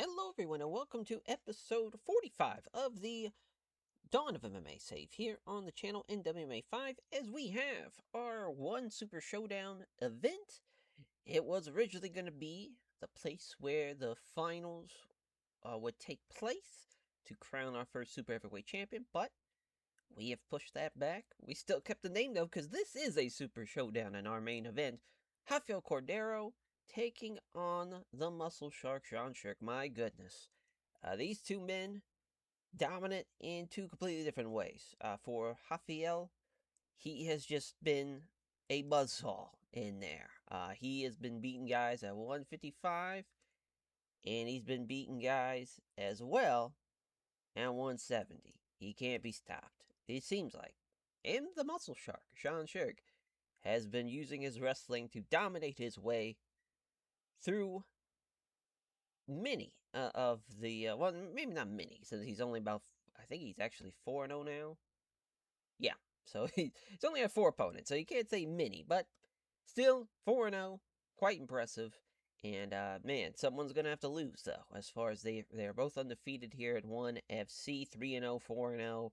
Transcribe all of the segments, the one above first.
Hello, everyone, and welcome to episode 45 of the Dawn of MMA save here on the channel in WMMA 5 as we have our one Super Showdown event. It was originally going to be the place where the finals would take place to crown our first Super Heavyweight Champion, but we have pushed that back. We still kept the name though, because this is a Super Showdown in our main event. Rafael Cordeiro taking on the Muscle Shark, Sherk. My goodness. These two men dominant in two completely different ways. For Rafael, he has just been a buzzsaw in there. He has been beating guys at 155, and he's been beating guys as well at 170. He can't be stopped, it seems like. And the Muscle Shark, Sherk, has been using his wrestling to dominate his way through many of the well, maybe not many, since he's only about, I think he's actually 4-0 now. Yeah, so he's only had 4 opponents, so you can't say many, but still 4-0, quite impressive. And man, someone's gonna have to lose though. As far as they're both undefeated here at 1FC, 3-0, 4-0.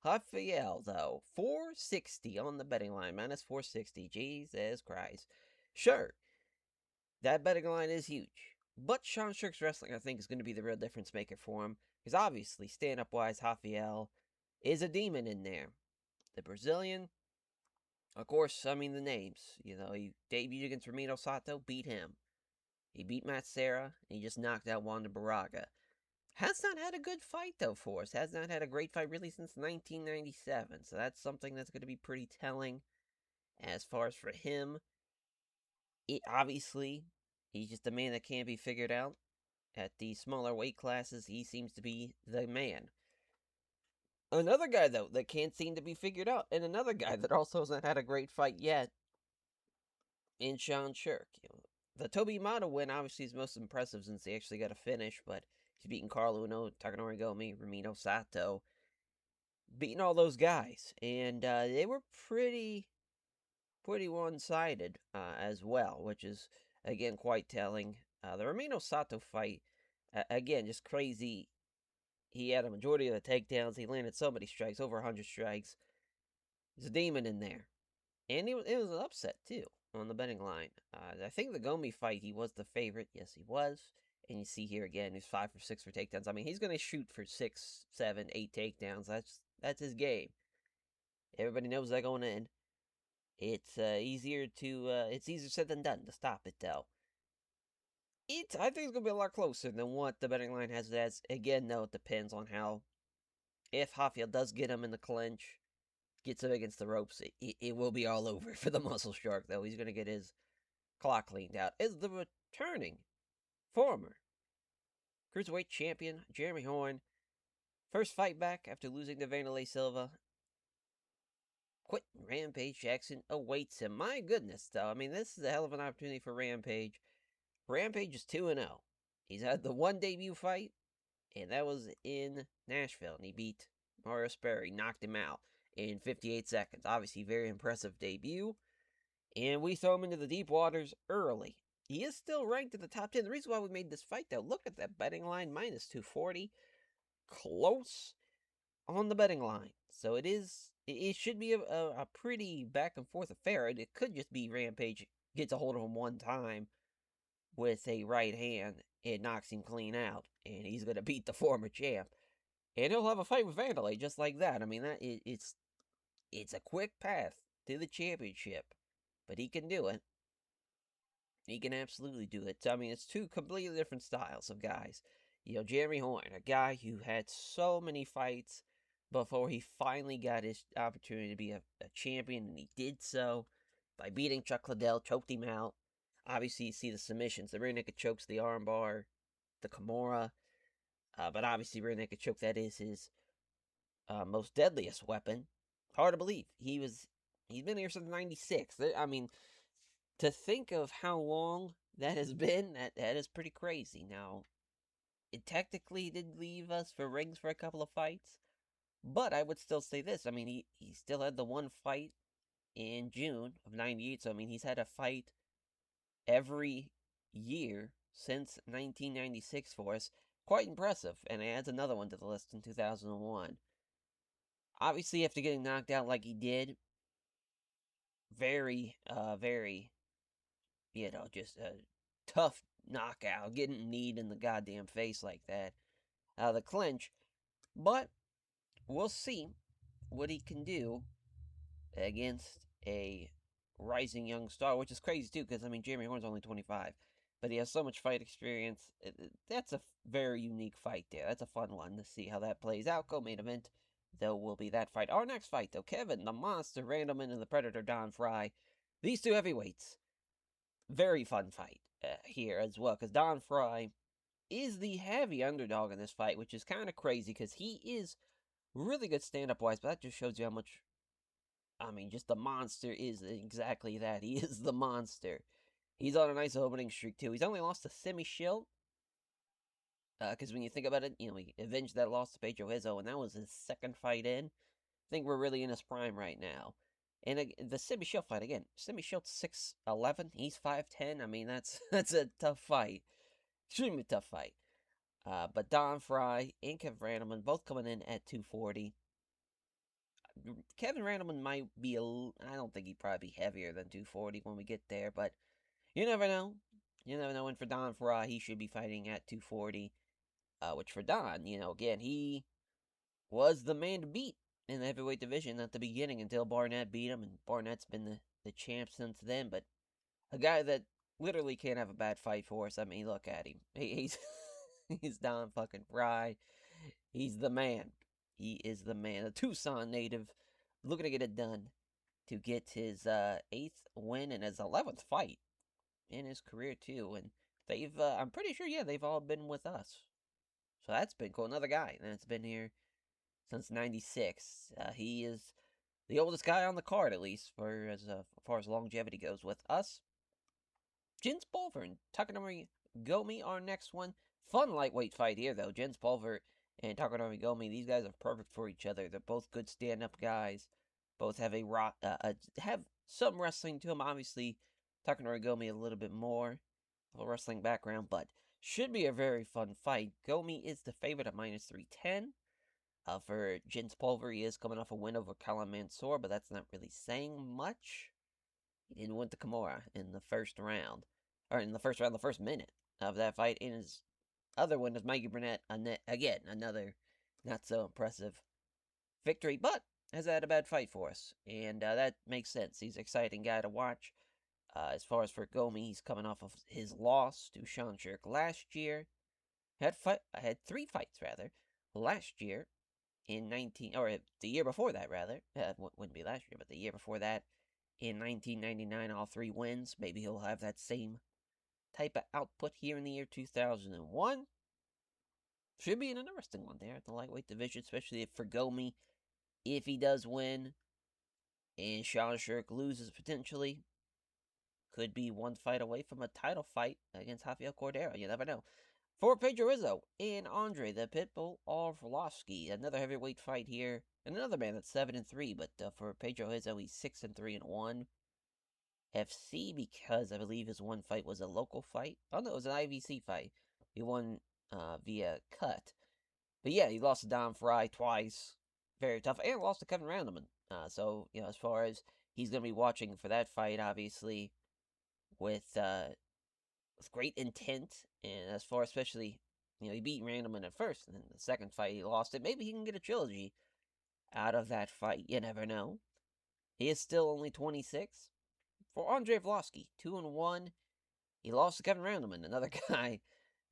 Rafael though, 460 on the betting line, minus 460. Jesus Christ. Sure, that betting line is huge. But Sherk's wrestling, I think, is going to be the real difference maker for him. Because obviously, stand-up wise, Rafael is a demon in there. The Brazilian, of course, I mean the names. You know, he debuted against Renato Sato, beat him. He beat Matt Serra, and he just knocked out Wanda Baraga. Has not had a good fight, though, for us. Has not had a great fight really since 1997. So that's something that's going to be pretty telling. As far as for him, obviously, he's just a man that can't be figured out. At the smaller weight classes, he seems to be the man. Another guy, though, that can't seem to be figured out, and another guy that also hasn't had a great fight yet, in Sherk. The Toby Mata win, obviously, is most impressive since he actually got a finish, but he's beating Carl Uno, Takanori Gomi, Ramiro Sato, beating all those guys, and they were pretty one-sided as well, which is, again, quite telling. The Ramiro Sato fight, again, just crazy. He had a majority of the takedowns. He landed so many strikes, over 100 strikes. He's a demon in there. And it was an upset, too, on the betting line. I think the Gomi fight, he was the favorite. Yes, he was. And you see here again, he's 5 for 6 for takedowns. I mean, he's going to shoot for 6, 7, 8 takedowns. That's his game. Everybody knows that going in. It's easier said than done to stop it, though. I think it's gonna be a lot closer than what the betting line has it as. Again, though, it depends on how. If Rafael does get him in the clinch, gets him against the ropes, it will be all over for the Muscle Shark, though. He's gonna get his clock cleaned out. Is the returning former cruiserweight champion Jeremy Horn, first fight back after losing to Vanderlei Silva. Quinton Rampage Jackson awaits him. My goodness, though. I mean, this is a hell of an opportunity for Rampage. Rampage is 2-0. He's had the one debut fight, and that was in Nashville, and he beat Mario Sperry, knocked him out in 58 seconds. Obviously, very impressive debut, and we throw him into the deep waters early. He is still ranked in the top 10. The reason why we made this fight, though, look at that betting line, minus 240. Close on the betting line. So it should be a pretty back and forth affair. It could just be Rampage gets a hold of him one time with a right hand and knocks him clean out, and he's going to beat the former champ. And he'll have a fight with Vanderlei just like that. I mean, it's a quick path to the championship, but he can do it. He can absolutely do it. I mean, it's two completely different styles of guys. You know, Jeremy Horn, a guy who had so many fights before he finally got his opportunity to be a champion, and he did so by beating Chuck Liddell, choked him out. Obviously, you see the submissions. The rear naked chokes, the armbar, the Kimura. But obviously, rear naked choke, that is his most deadliest weapon. Hard to believe. He's been here since 96. I mean, to think of how long that has been, that is pretty crazy. Now, it technically did leave us for rings for a couple of fights. But I would still say this. I mean, he still had the one fight in June of 98. So, I mean, he's had a fight every year since 1996 for us. quite impressive, and adds another one to the list in 2001. Obviously, after getting knocked out like he did, very, just a tough knockout, getting kneed in the goddamn face like that out of the clinch. But we'll see what he can do against a rising young star, which is crazy too, because I mean, Jeremy Horn's only 25, but he has so much fight experience. That's a very unique fight there. That's a fun one to see how that plays out. Co-main event, though, will be that fight. Our next fight, though, Kevin, the Monster, Randleman, and the Predator, Don Frye. These two heavyweights. Very fun fight here as well, because Don Frye is the heavy underdog in this fight, which is kind of crazy, because he is really good stand-up wise, but that just shows you how much, I mean, just the monster is exactly that. He is the monster. He's on a nice opening streak, too. He's only lost to Semi Shield, because when you think about it, he avenged that loss to Pedro Rizzo, and that was his second fight in. I think we're really in his prime right now. And the Semi Shield fight, again, Semi Shield's 6'11", he's 5'10". I mean, that's a tough fight. Extremely tough fight. But Don Frye and Kevin Randleman both coming in at 240. Kevin Randleman might be I don't think he'd probably be heavier than 240 when we get there, but you never know. You never know. And for Don Frye, he should be fighting at 240. Which for Don, again, he was the man to beat in the heavyweight division at the beginning until Barnett beat him, and Barnett's been the champ since then. But a guy that literally can't have a bad fight for us. I mean, look at him. He's he's Don fucking Frye. He's the man. He is the man. A Tucson native, looking to get it done to get his 8th win and his 11th fight in his career too. And they've, I'm pretty sure, yeah, they've all been with us. So that's been cool. Another guy that's been here since '96. He is the oldest guy on the card, at least for as far as longevity goes with us. Jens Pulver and Takanori Gomi, our next one. Fun lightweight fight here, though. Jens Pulver and Takanori Gomi, these guys are perfect for each other. They're both good stand-up guys. Both have have some wrestling to them. Obviously, Takanori Gomi a little bit more of a wrestling background, but should be a very fun fight. Gomi is the favorite at minus 310. For Jens Pulver, he is coming off a win over Callum Mansour, but that's not really saying much. He didn't win to Kimura in the first round, the first minute of that fight. In his other win is Mikey Burnett, again, another not so impressive victory, but has had a bad fight for us, and that makes sense. He's an exciting guy to watch. As far as for Gomi, he's coming off of his loss to Sherk last year. Had 3 fights rather last year in the year before that rather. Wouldn't be last year, but the year before that in 1999, all 3 wins. Maybe he'll have that same type of output here in the year 2001. Should be an interesting one there at the lightweight division, especially for Gomi. If he does win and Sherk loses potentially, could be one fight away from a title fight against Rafael Cordeiro. You never know. For Pedro Rizzo and Andrei, the Pitbull Arlovski, another heavyweight fight here. And another man that's 7-3, but for Pedro Rizzo, he's 6-3-1. FC, because I believe his one fight was a local fight. Oh no, it was an IVC fight. He won via cut. But yeah, he lost to Don Frye twice. Very tough. And lost to Kevin Randleman. So, as far as he's going to be watching for that fight, obviously, with great intent. And as far especially, he beat Randleman at first. And then the second fight, he lost it. Maybe he can get a trilogy out of that fight. You never know. He is still only 26. For Andrei Arlovski, 2-1. He lost to Kevin Randleman, another guy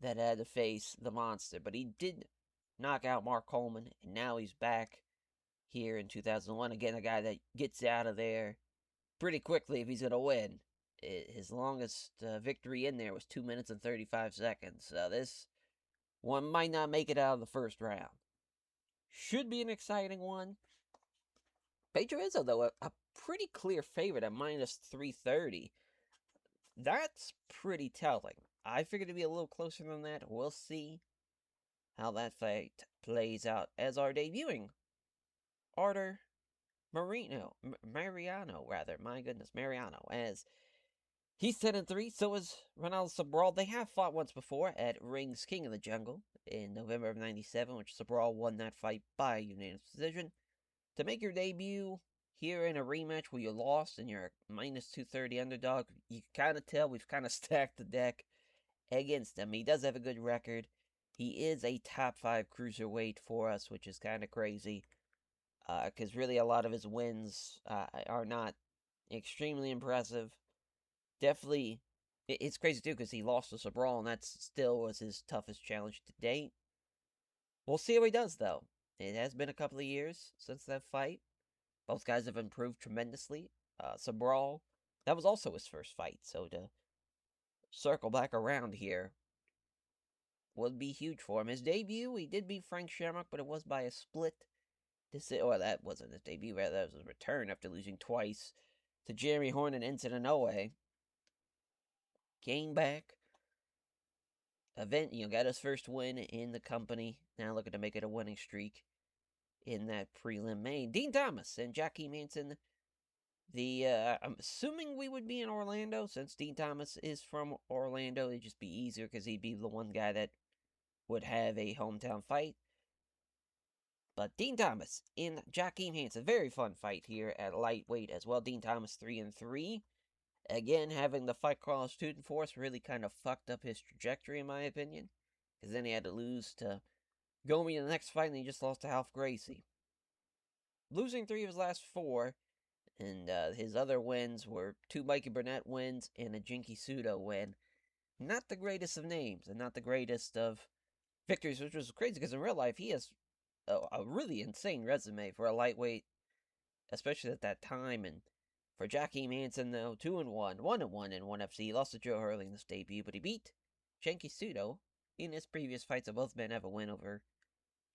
that had to face the monster. But he did knock out Mark Coleman, and now he's back here in 2001. Again, a guy that gets out of there pretty quickly if he's going to win. His longest victory in there was 2 minutes and 35 seconds. So this one might not make it out of the first round. Should be an exciting one. Pedro Rizzo, though, a pretty clear favorite at minus 330. That's pretty telling. I figured it'd be a little closer than that. We'll see how that fight plays out as our debuting Artur Mariano, my goodness, Mariano, as He's 10-3, so is Ronaldo Sobral. They have fought once before at Ring's King of the Jungle in November of 97, which Sobral won that fight by unanimous decision. To make your debut here in a rematch where you lost and you're a minus 230 underdog, you can kind of tell we've kind of stacked the deck against him. He does have a good record. He is a top 5 cruiserweight for us, which is kind of crazy. Because really a lot of his wins are not extremely impressive. Definitely, it's crazy too because he lost to Sobral, and that still was his toughest challenge to date. We'll see how he does, though. It has been a couple of years since that fight. Both guys have improved tremendously. Sobral, that was also his first fight, so to circle back around here would be huge for him. His debut, he did beat Frank Shamrock, but it was by a split decision. Well, that wasn't his debut, rather, that was his return after losing twice to Jeremy Horn and Enson Inoue. Came back. Got his first win in the company. Now looking to make it a winning streak in that prelim main. Dean Thomas and Joachim Hansen. I'm assuming we would be in Orlando since Dean Thomas is from Orlando. It'd just be easier because he'd be the one guy that would have a hometown fight. But Dean Thomas in Joachim Hansen. Very fun fight here at lightweight as well. Dean Thomas 3-3. Again, having the fight call student force really kind of fucked up his trajectory, in my opinion. Because then he had to lose to Gomi in the next fight, and he just lost to Half Gracie. Losing 3 of his last 4, and his other wins were 2 Mikey Burnett wins and a Genki Sudo win. Not the greatest of names, and not the greatest of victories, which was crazy, because in real life, he has a really insane resume for a lightweight, especially at that time, and for Joachim Hansen, though, 2-1, 1-1 in 1FC. He lost to Joe Hurley in his debut, but he beat Genki Sudo in his previous fights. So both men have a win over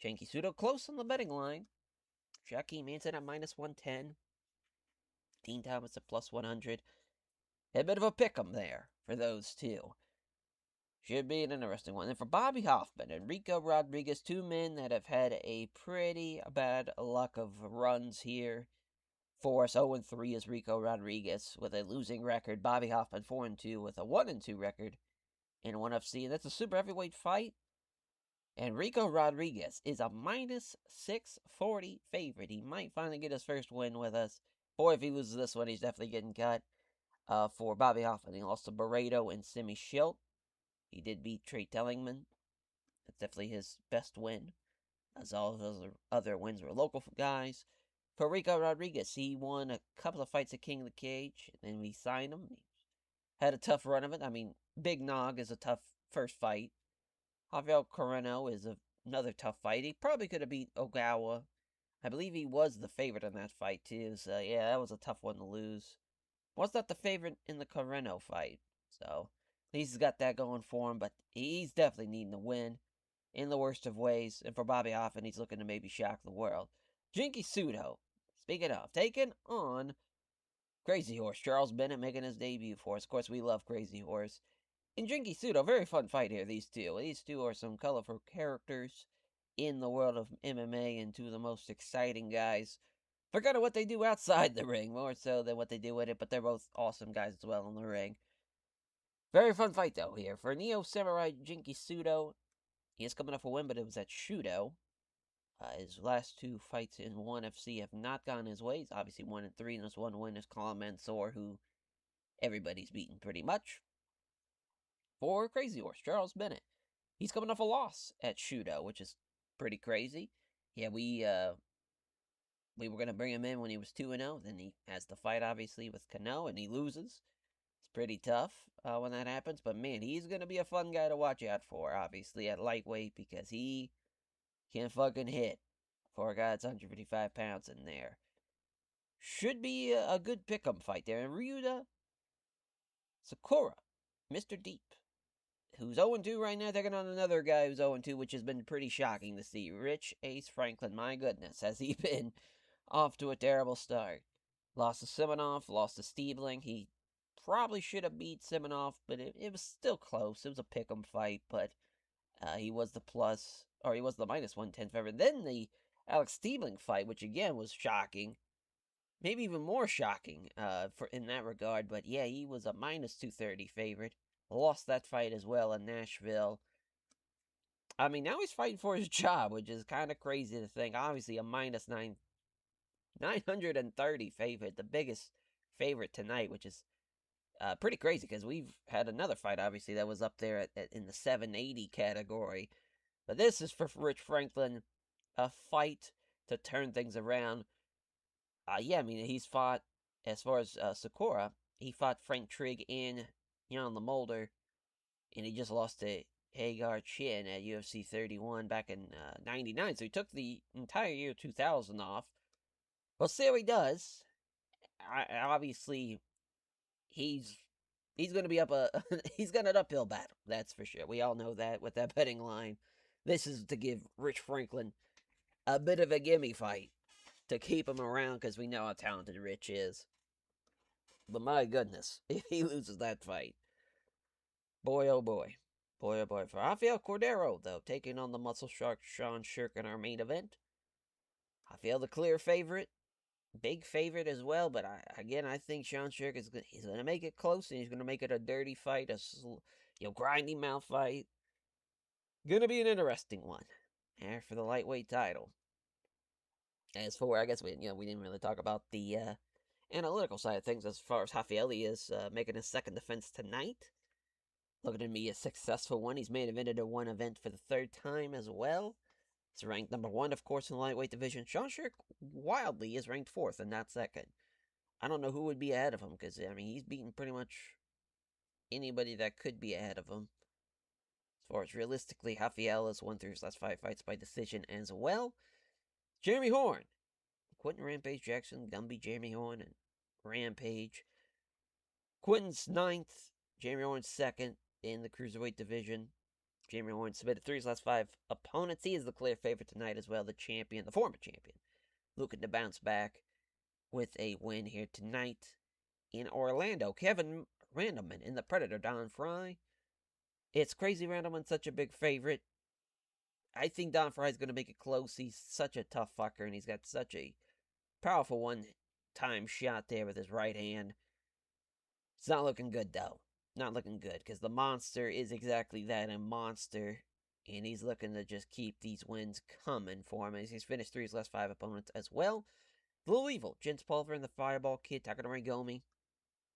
Genki Sudo. Close on the betting line. Joachim Hansen at minus 110. Dean Thomas at plus 100. A bit of a pick'em there for those two. Should be an interesting one. And for Bobby Hoffman and Ricco Rodriguez, 2 men that have had a pretty bad luck of runs here for us. 0-3 is Ricco Rodriguez with a losing record. Bobby Hoffman 4-2 with a 1-2 record in 1FC. And that's a super heavyweight fight. And Ricco Rodriguez is a minus 640 favorite. He might finally get his first win with us. Boy, if he loses this one, he's definitely getting cut. For Bobby Hoffman, he lost to Barreto and Simi Schilt. He did beat Trey Tellingman. That's definitely his best win, as all of his other wins were local guys. For Ricco Rodriguez, he won a couple of fights at King of the Cage, and then we signed him. He had a tough run of it. I mean, Big Nog is a tough first fight. Rafael Coreno is another tough fight. He probably could have beat Ogawa. I believe he was the favorite in that fight, too. So, yeah, that was a tough one to lose. Was not the favorite in the Coreno fight. So, at least he's got that going for him. But he's definitely needing a win in the worst of ways. And for Bobby Hoffman, he's looking to maybe shock the world. Genki Sudo, speaking of, taking on Crazy Horse. Charles Bennett making his debut for us. Of course, we love Crazy Horse. In Genki Sudo, very fun fight here, these two. These two are some colorful characters in the world of MMA and 2 of the most exciting guys. Forgot what they do outside the ring, more so than what they do with it, but they're both awesome guys as well in the ring. Very fun fight, though, here. For Neo Samurai Genki Sudo, he is coming off a win, but it was at Shudo. His last 2 fights in 1FC have not gone his way. He's obviously 1-3, and his 1 win is Colin Mansour, who everybody's beaten pretty much. For Crazy Horse, Charles Bennett, he's coming off a loss at Shudo, which is pretty crazy. Yeah, we were going to bring him in when he was 2-0. Then he has the fight, obviously, with Kano, and he loses. It's pretty tough when that happens. But, man, he's going to be a fun guy to watch out for, obviously, at lightweight, because he can fucking hit for a guy that's 155 pounds in there. Should be a good pick-up fight there. And Ryuta Sakurai, Mr. Deep, who's 0-2 right now, taking on another guy who's 0-2, which has been pretty shocking to see. Rich Ace Franklin, my goodness, has he been off to a terrible start. Lost to Simonov, lost to Stiebling. He probably should have beat Simonov, but it was still close. It was a pick'em fight, but he was the minus 110 favorite. Then the Alex Stiebling fight, which again was shocking. maybe even more shocking for in that regard. But yeah, he was a minus 230 favorite. Lost that fight as well in Nashville. I mean, now he's fighting for his job, which is kind of crazy to think. Obviously, a minus 930 favorite, the biggest favorite tonight, which is pretty crazy because we've had another fight, obviously, that was up there in the 780 category. But this is for Rich Franklin, a fight to turn things around. Yeah, I mean, he's fought, as far as Sakurai, he fought Frank Trigg in Jan Mulder, and he just lost to Hagar Chin at UFC 31 back in 99. So he took the entire year 2000 off. We'll see how he does. Obviously, he's going to be up he's got an uphill battle. That's for sure. We all know that with that betting line. This is to give Rich Franklin a bit of a gimme fight to keep him around because we know how talented Rich is. But my goodness, if he loses that fight, boy oh boy. Boy oh boy. For Rafael Cordeiro, though, taking on the Muscle Shark Sherk in our main event. Rafael the clear favorite. Big favorite as well, but I think Sherk is he's going to make it close, and he's going to make it a dirty fight, a grinding mouth fight. Going to be an interesting one. And for the lightweight title. As for, I guess we didn't really talk about the analytical side of things as far as Rafael is making his second defense tonight. Looking to be a successful one. He's main evented a one event for the third time as well. He's ranked number 1, of course, in the lightweight division. Sherk wildly is ranked 4th and not 2nd. I don't know who would be ahead of him because, I mean, he's beaten pretty much anybody that could be ahead of him. As far as realistically, Rafael has won through his last 5 fights by decision as well. Jeremy Horn. Quinton Rampage Jackson, Gumby, Jeremy Horn, and Rampage. Quinton's 9th, Jeremy Horn's 2nd in the cruiserweight division. Jeremy Horn submitted 3 of his last 5 opponents. He is the clear favorite tonight as well, the champion, the former champion. Looking to bounce back with a win here tonight in Orlando. Kevin Randleman in the Predator, Don Frye. It's crazy Randleman's such a big favorite. I think Don Frye is going to make it close. He's such a tough fucker, and he's got such a powerful one-time shot there with his right hand. It's not looking good, though. Not looking good, because the monster is exactly that, a monster. And he's looking to just keep these wins coming for him. He's finished 3 of his last 5 opponents as well. Blue Evil, Jens Pulver and the Fireball Kid, Takanori Gomi.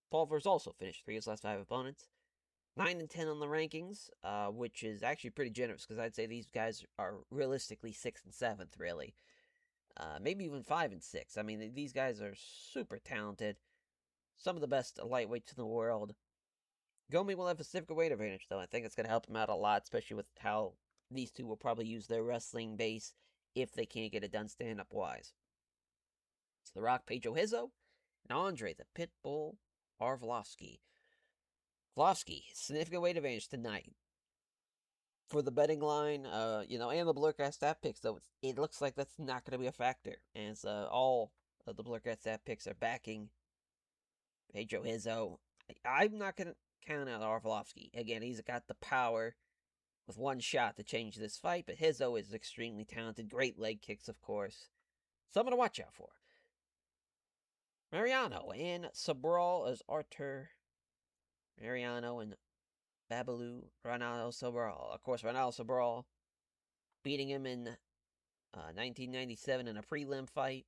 Pulver's also finished 3 of his last 5 opponents. 9 and 10 on the rankings, which is actually pretty generous, because I'd say these guys are realistically 6th and 7th, really. Maybe even 5 and 6. I mean, these guys are super talented. Some of the best lightweights in the world. Gomi will have a significant weight advantage, though. I think it's going to help him out a lot, especially with how these two will probably use their wrestling base if they can't get it done stand-up wise. It's The Rock, Pedro, Rizzo, and Andrei, the Pitbull, Arlovski. Arlovski, significant weight advantage tonight. For the betting line, and the Blurcast stat picks, though, it looks like that's not going to be a factor, as all of the Blurcast stat picks are backing Pedro Rizzo. I'm not going to count out Arlovski. Again, he's got the power with one shot to change this fight, but Rizzo is extremely talented. Great leg kicks, of course. Someone to watch out for. Mariano and Sobral as Artur. Mariano and Babalu, Renato Sobral. Of course, Renato Sobral beating him in 1997 in a prelim fight.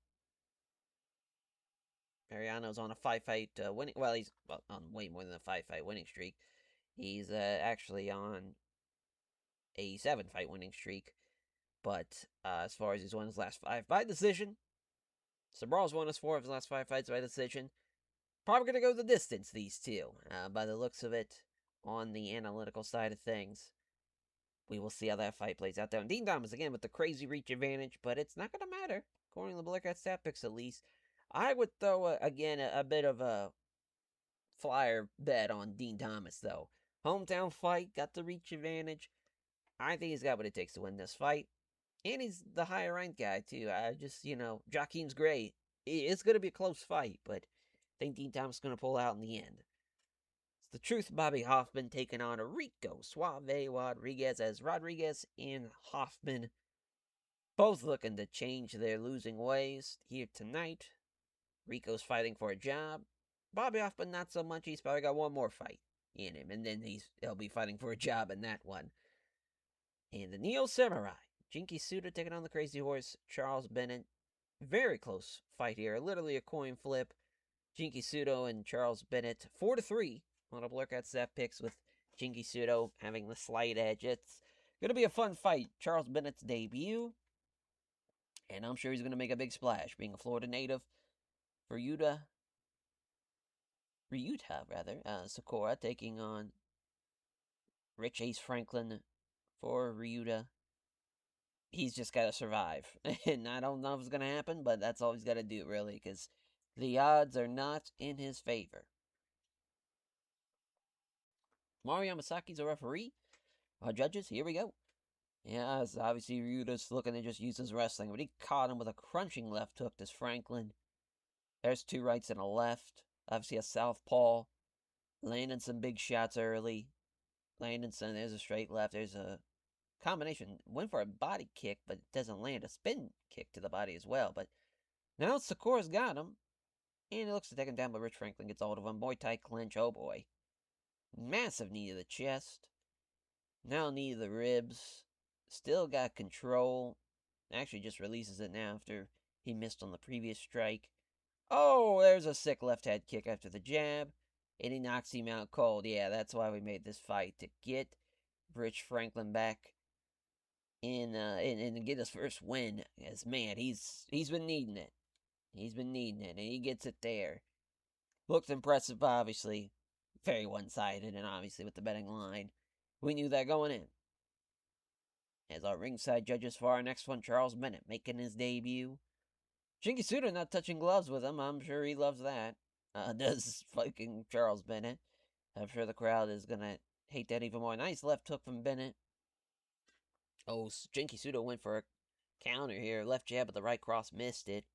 Mariano's on a 5-fight winning. Well, he's on way more than a 5-fight winning streak. He's actually on a 7-fight winning streak. But as far as he's won his last 5 by decision, Sobral's won his 4 of his last 5 fights by decision. Probably going to go the distance, these two, by the looks of it, on the analytical side of things. We will see how that fight plays out, though. And Dean Thomas, again, with the crazy reach advantage, but it's not going to matter, according to the Blackout stat picks, at least. I would throw, again, a bit of a flyer bet on Dean Thomas, though. Hometown fight, got the reach advantage. I think he's got what it takes to win this fight. And he's the higher ranked guy, too. Joachim's great. It's going to be a close fight, but I think Dean Thomas is going to pull out in the end. It's the Truth, Bobby Hoffman taking on Ricco Suave Rodriguez, as Rodriguez and Hoffman both looking to change their losing ways here tonight. Ricco's fighting for a job. Bobby Hoffman, not so much. He's probably got one more fight in him, and then he'll be fighting for a job in that one. And the Neo Samurai. Genki Sudo taking on the Crazy Horse, Charles Bennett. Very close fight here. Literally a coin flip. Genki Sudo and Charles Bennett 4-3 on a Blurkat Zap picks with Genki Sudo having the slight edge. It's going to be a fun fight. Charles Bennett's debut. And I'm sure he's going to make a big splash, being a Florida native. For Ryuta, Sakurai taking on Rich Ace Franklin for Ryuta. He's just got to survive. And I don't know if it's going to happen, but that's all he's got to do, really, because the odds are not in his favor. Mario Yamasaki's a referee. Our judges, here we go. Yeah, obviously Ryuta's looking to just use his wrestling, but he caught him with a crunching left hook to Franklin. There's 2 rights and a left. Obviously a southpaw. Landing some big shots early. Landing some, there's a straight left. There's a combination. Went for a body kick, but doesn't land. A spin kick to the body as well. But now Sakura's got him. And he looks to take him down, but Rich Franklin gets hold of him. Muay Thai clinch, oh boy. Massive knee to the chest. Now knee to the ribs. Still got control. Actually just releases it now after he missed on the previous strike. Oh, there's a sick left head kick after the jab. And he knocks him out cold. Yeah, that's why we made this fight. To get Rich Franklin back in and get his first win. As man, he's been needing it. He's been needing it. And he gets it there. Looked impressive, obviously. Very one-sided, and obviously with the betting line. We knew that going in. As our ringside judges for our next one, Charles Bennett making his debut. Genki Sudo not touching gloves with him. I'm sure he loves that. Does fucking Charles Bennett. I'm sure the crowd is going to hate that even more. Nice left hook from Bennett. Oh, Genki Sudo went for a counter here. Left jab with the right cross, missed it.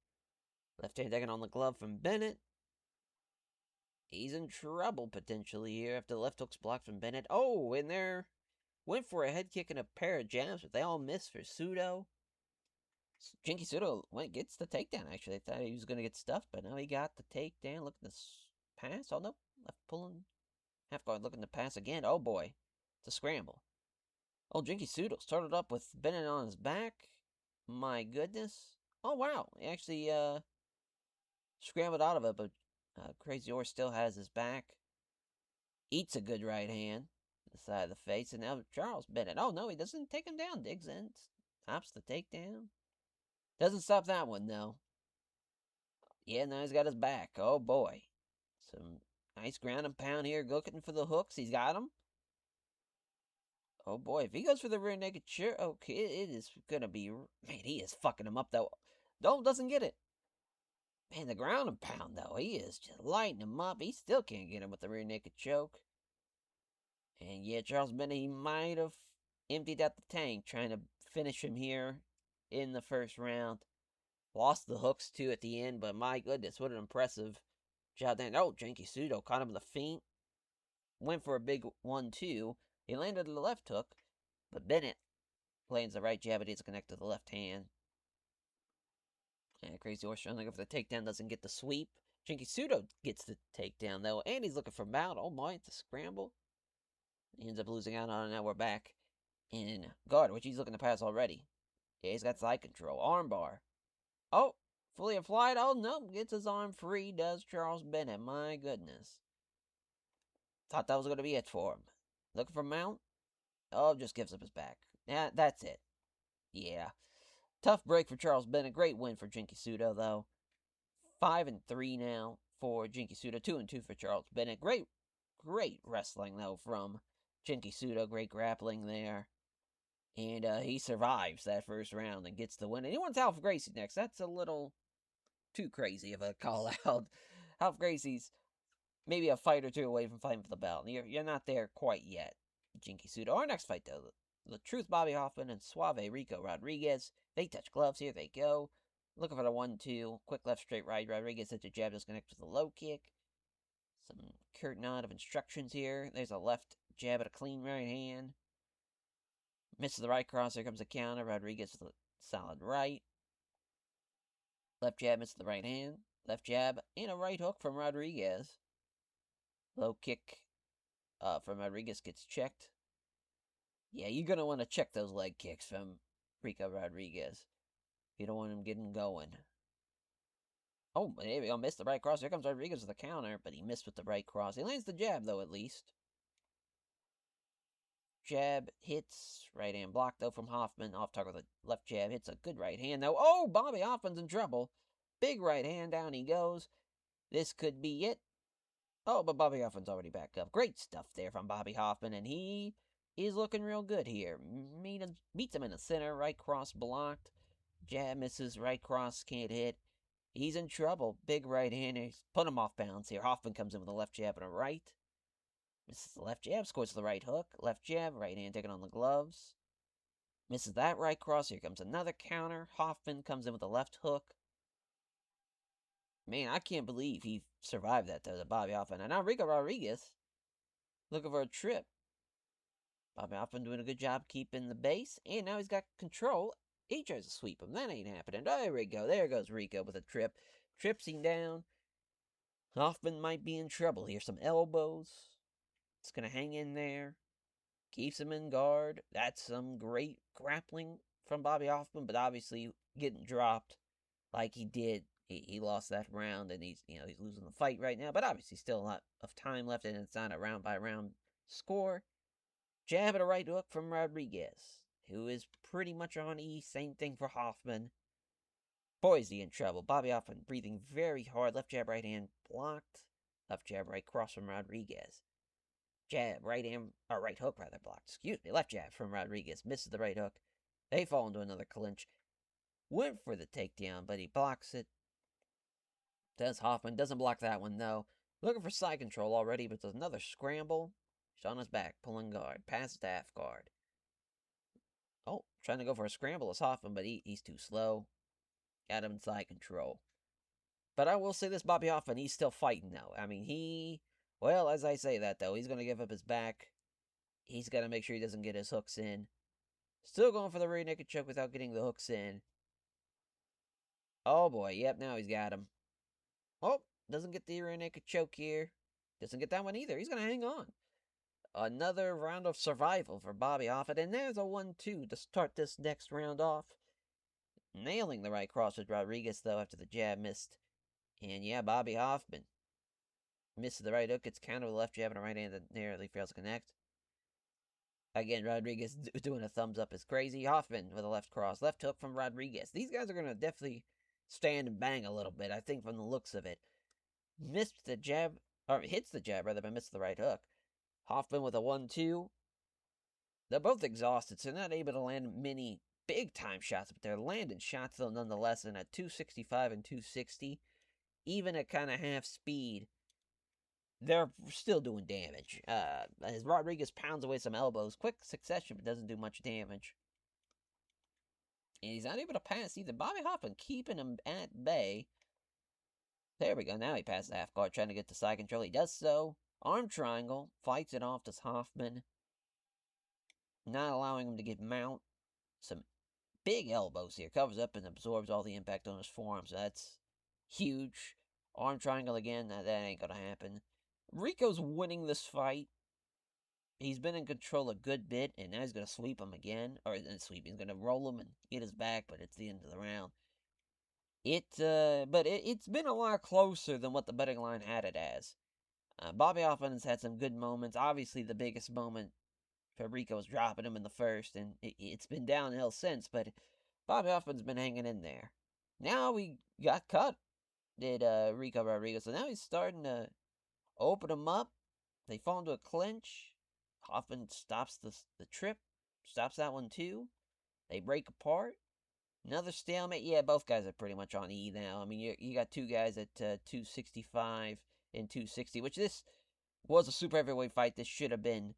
Left hand taking on the glove from Bennett. He's in trouble potentially here after the left hook's blocked from Bennett. Oh, and there went for a head kick and a pair of jabs, but they all missed for Sudo. Genki Sudo gets the takedown, actually. I thought he was going to get stuffed, but now he got the takedown. Look at this pass. Oh, no. Left pulling. Half guard looking to pass again. Oh, boy. It's a scramble. Oh, Genki Sudo started up with Bennett on his back. My goodness. Oh, wow. He actually scrambled out of it, but Crazy Horse still has his back. Eats a good right hand. The side of the face. And now Charles Bennett. Oh, no, he doesn't take him down. Digs in. Stops the takedown. Doesn't stop that one, though. Yeah, now he's got his back. Oh, boy. Some nice ground and pound here. Looking for the hooks. He's got them. Oh, boy. If he goes for the rear naked choke, okay, it is going to be... Man, he is fucking him up, though. Doesn't get it. Man, the ground and pound, though. He is just lighting him up. He still can't get him with the rear naked choke. And, yeah, Charles Bennett, he might have emptied out the tank trying to finish him here in the first round. Lost the hooks, too, at the end, but my goodness, what an impressive job there. Oh, Genki Sudo caught him with the feint. Went for a big 1-2. He landed the left hook, but Bennett lands the right jab, but he's connected to the left hand. And Crazy Horse trying to go for the takedown, doesn't get the sweep. Genki Sudo gets the takedown, though, and he's looking for mount. Oh, my, it's a scramble. He ends up losing out on it. Now we're back in guard, which he's looking to pass already. Yeah, he's got side control. Armbar. Oh, fully applied. Oh, no. Gets his arm free, does Charles Bennett. My goodness. Thought that was going to be it for him. Looking for mount. Oh, just gives up his back. Yeah, that's it. Yeah. Tough break for Charles Bennett. Great win for Genki Sudo, though. 5-3 now for Genki Sudo. 2-2 for Charles Bennett. Great wrestling, though, from Genki Sudo. Great grappling there. And he survives that first round and gets the win. And he wants Alf Gracie next. That's a little too crazy of a call out. Alf Gracie's maybe a fight or two away from fighting for the belt. You're not there quite yet, Genki Sudo. Our next fight, though, the Truth Bobby Hoffman and Suave Rico Rodriguez. They touch gloves. Here they go. Looking for the 1-2. Quick left, straight right. Rodriguez hits a jab, disconnects with a low kick. Some curt nod of instructions here. There's a left jab at a clean right hand. Misses the right cross. Here comes a counter. Rodriguez with a solid right. Left jab misses the right hand. Left jab and a right hook from Rodriguez. Low kick from Rodriguez gets checked. Yeah, you're going to want to check those leg kicks from Ricco Rodriguez. You don't want him getting going. Oh, there we go. Missed the right cross. Here comes Rodriguez with the counter, but he missed with the right cross. He lands the jab, though, at least. Jab hits. Right hand block, though, from Hoffman. Off target with a left jab. Hits a good right hand, though. Oh, Bobby Hoffman's in trouble. Big right hand. Down he goes. This could be it. Oh, but Bobby Hoffman's already back up. Great stuff there from Bobby Hoffman, and he is looking real good here. Beats him in the center. Right cross blocked. Jab misses. Right cross can't hit. He's in trouble. Big right hand. He's put him off balance here. Hoffman comes in with a left jab and a right. Misses the left jab. Scores the right hook. Left jab. Right hand taking on the gloves. Misses that right cross. Here comes another counter. Hoffman comes in with a left hook. Man, I can't believe he survived that, though, to Bobby Hoffman. And now Ricco Rodriguez looking for a trip. Bobby Hoffman doing a good job keeping the base. And now he's got control. He tries to sweep him. That ain't happening. There we go. There goes Ricco with a trip. Trips him down. Hoffman might be in trouble here. Some elbows. It's going to hang in there. Keeps him in guard. That's some great grappling from Bobby Hoffman. But obviously getting dropped like he did. He lost that round, and he's losing the fight right now. But obviously, still a lot of time left, and it's not a round by round score. Jab and a right hook from Rodriguez, who is pretty much on E. Same thing for Hoffman. Boy, is he in trouble. Bobby Hoffman breathing very hard. Left jab, right hand blocked. Left jab, right cross from Rodriguez. Jab, right hand, or right hook rather blocked. Excuse me. Left jab from Rodriguez. Misses the right hook. They fall into another clinch. Went for the takedown, but he blocks it. Does Hoffman. Doesn't block that one, though. Looking for side control already, but there's another scramble. He's on his back, pulling guard. Passes to half guard. Oh, trying to go for a scramble is Hoffman, but he's too slow. Got him in side control. But I will say this, Bobby Hoffman, he's still fighting, though. I mean, well, as I say that, though, he's going to give up his back. He's got to make sure he doesn't get his hooks in. Still going for the rear naked choke without getting the hooks in. Oh, boy. Yep, now he's got him. Oh, doesn't get the rear naked choke here. Doesn't get that one either. He's going to hang on. Another round of survival for Bobby Hoffman. And there's a 1-2 to start this next round off. Nailing the right cross with Rodriguez, though, after the jab missed. And yeah, Bobby Hoffman misses the right hook. Gets countered with a left jab and a right hand that narrowly fails to connect. Again, Rodriguez doing a thumbs up is crazy. Hoffman with a left cross. Left hook from Rodriguez. These guys are going to definitely stand and bang a little bit, I think, from the looks of it. Missed the jab, or hits the jab, rather, but missed the right hook. Hoffman with a 1-2. They're both exhausted, so they're not able to land many big-time shots, but they're landing shots, though, nonetheless, and at 265 and 260, even at kind of half speed, they're still doing damage. As Rodriguez pounds away some elbows, quick succession, but doesn't do much damage. And he's not able to pass either. Bobby Hoffman keeping him at bay. There we go. Now he passes half guard, trying to get the side control. He does so. Arm triangle. Fights it off to Hoffman. Not allowing him to get mount. Some big elbows here. Covers up and absorbs all the impact on his forearms. That's huge. Arm triangle again. That ain't going to happen. Ricco's winning this fight. He's been in control a good bit, and now he's going to sweep him again. Or sweep. He's going to roll him and get his back, but it's the end of the round. It's been a lot closer than what the betting line had it as. Bobby Hoffman has had some good moments. Obviously, the biggest moment for Ricco was dropping him in the first, and it's been downhill since, but Bobby Hoffman's been hanging in there. Now we got cut, did Ricco Rodriguez, so now he's starting to open him up. They fall into a clinch. Hoffman stops the trip, stops that one too. They break apart. Another stalemate. Yeah, both guys are pretty much on E now. I mean, you got two guys at 265 and 260, which this was a super heavyweight fight. This should have been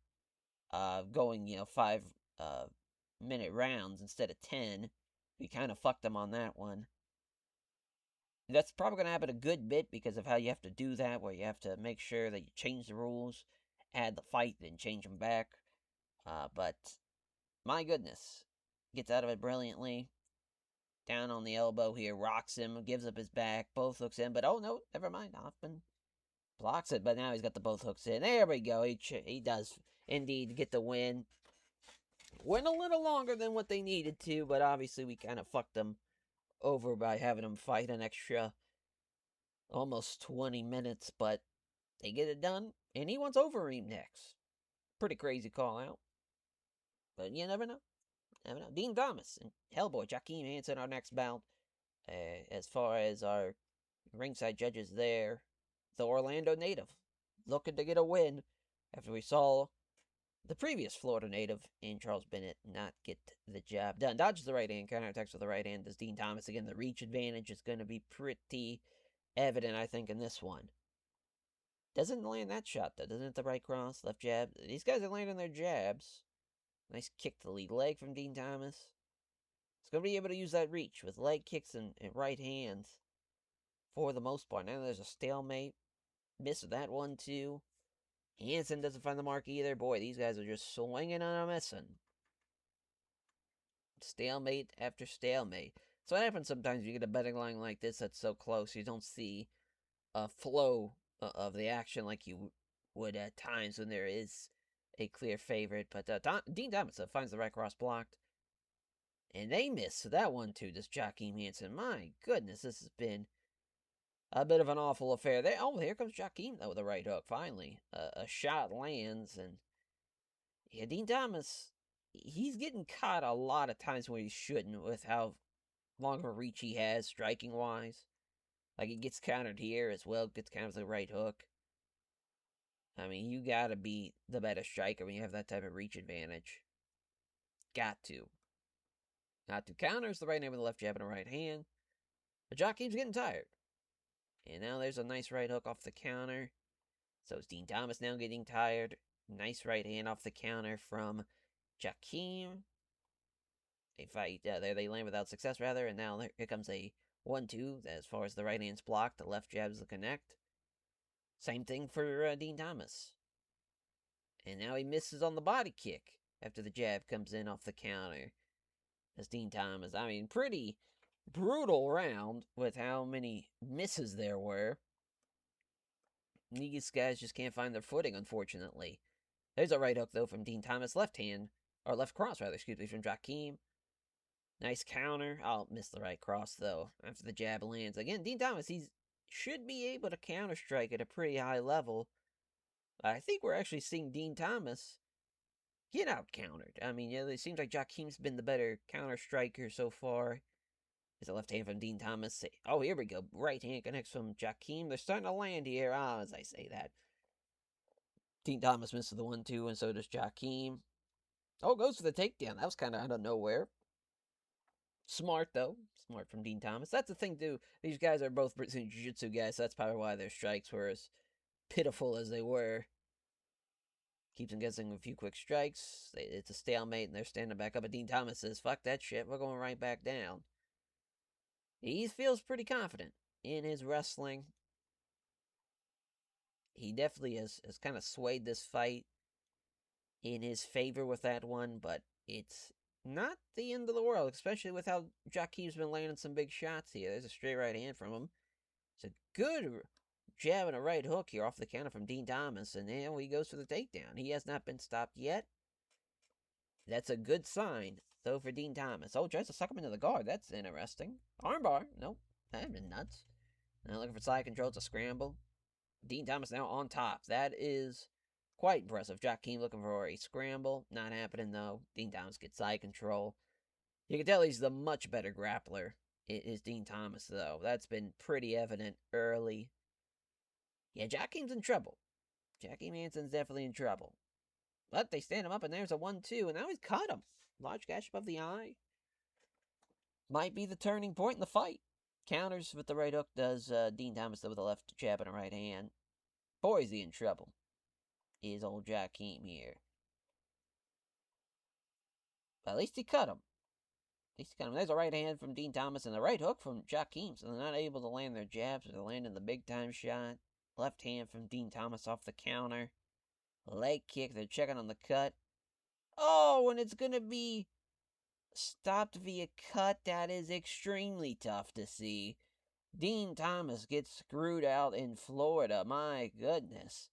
going, 5-minute rounds instead of 10. We kind of fucked them on that one. That's probably going to happen a good bit because of how you have to do that, where you have to make sure that you change the rules, add the fight, then change them back. But my goodness, gets out of it brilliantly. down on the elbow here, rocks him, gives up his back, both hooks in, but oh no, never mind, Hoffman blocks it, but now he's got the both hooks in. There we go, he does indeed get the win. Went a little longer than what they needed to, but obviously we kind of fucked them over by having them fight an extra almost 20 minutes, but they get it done, and he wants Overeem next. Pretty crazy call out, but you never know. Dean Thomas and Hellboy Joachim Hansen, our next bout. As far as our ringside judges there, the Orlando native looking to get a win after we saw the previous Florida native in Charles Bennett not get the job done. Dodges the right hand, counterattacks with the right hand. Does Dean Thomas again? The reach advantage is going to be pretty evident, I think, in this one. Doesn't land that shot, though. Doesn't hit the right cross, left jab. These guys are landing their jabs. Nice kick to the lead leg from Dean Thomas. He's going to be able to use that reach with leg kicks and right hands for the most part. Now there's a stalemate. Missed that one, too. Hansen doesn't find the mark either. Boy, these guys are just swinging and missing. Stalemate after stalemate. So what happens sometimes you get a betting line like this that's so close you don't see a flow of the action like you would at times when there is a clear favorite. But Dean Thomas finds the right cross blocked. And they miss that one too, this Joachim Hansen. My goodness, this has been a bit of an awful affair. Here comes Joachim, though, with a right hook, finally. A shot lands, and yeah, Dean Thomas, he's getting caught a lot of times when he shouldn't with how long of a reach he has, striking-wise. Like, he gets countered here as well, gets countered with a right hook. I mean, you gotta be the better striker when you have that type of reach advantage. Got to. Not to counters the right hand with the left jab and a right hand. But Joachim's getting tired. And now there's a nice right hook off the counter. So is Dean Thomas now getting tired. Nice right hand off the counter from Joachim. They fight there. They land without success, rather. And now here comes a 1-2. As far as the right hand's blocked, the left jab's the connect. Same thing for Dean Thomas. And now he misses on the body kick after the jab comes in off the counter. As Dean Thomas, I mean, pretty brutal round with how many misses there were. These guys just can't find their footing, unfortunately. There's a right hook, though, from Dean Thomas. Left cross, from Joachim. Nice counter. I'll miss the right cross, though, after the jab lands. Again, Dean Thomas, he should be able to counter-strike at a pretty high level. I think we're actually seeing Dean Thomas get out-countered. I mean, it seems like Joachim's been the better counter-striker so far. There's a left hand from Dean Thomas. Oh, here we go. Right hand connects from Joachim. They're starting to land here. As I say that. Dean Thomas misses the 1-2, and so does Joachim. Oh, goes for the takedown. That was kind of out of nowhere. Smart, though. Smart from Dean Thomas. That's the thing, too. These guys are both Brazilian Jiu-Jitsu guys, so that's probably why their strikes were as pitiful as they were. Keeps them guessing a few quick strikes. It's a stalemate, and they're standing back up. But Dean Thomas says, fuck that shit. We're going right back down. He feels pretty confident in his wrestling. He definitely has kind of swayed this fight in his favor with that one, but it's not the end of the world, especially with how Joachim's been landing some big shots here. There's a straight right hand from him. It's a good jab and a right hook here off the counter from Dean Thomas, and now he goes for the takedown. He has not been stopped yet. That's a good sign, though, for Dean Thomas. Oh, tries to suck him into the guard. That's interesting. Armbar. Nope. That'd been nuts. Now looking for side control. It's a scramble. Dean Thomas now on top. That is quite impressive. Joachim looking for a scramble. Not happening, though. Dean Thomas gets side control. You can tell he's the much better grappler. It is Dean Thomas, though. That's been pretty evident early. Yeah, Joachim's in trouble. Joachim Hansen's definitely in trouble. But they stand him up, and there's a 1-2, and now he's caught him. Large gash above the eye. Might be the turning point in the fight. Counters with the right hook does Dean Thomas, though, with a left jab and a right hand. Boy, is he in trouble. Is old Joachim here. But at least he cut him. There's a right hand from Dean Thomas and the right hook from Joachim, so they're not able to land their jabs, or they're landing the big-time shot. Left hand from Dean Thomas off the counter. Leg kick, they're checking on the cut. Oh, and it's going to be stopped via cut. That is extremely tough to see. Dean Thomas gets screwed out in Florida. My goodness.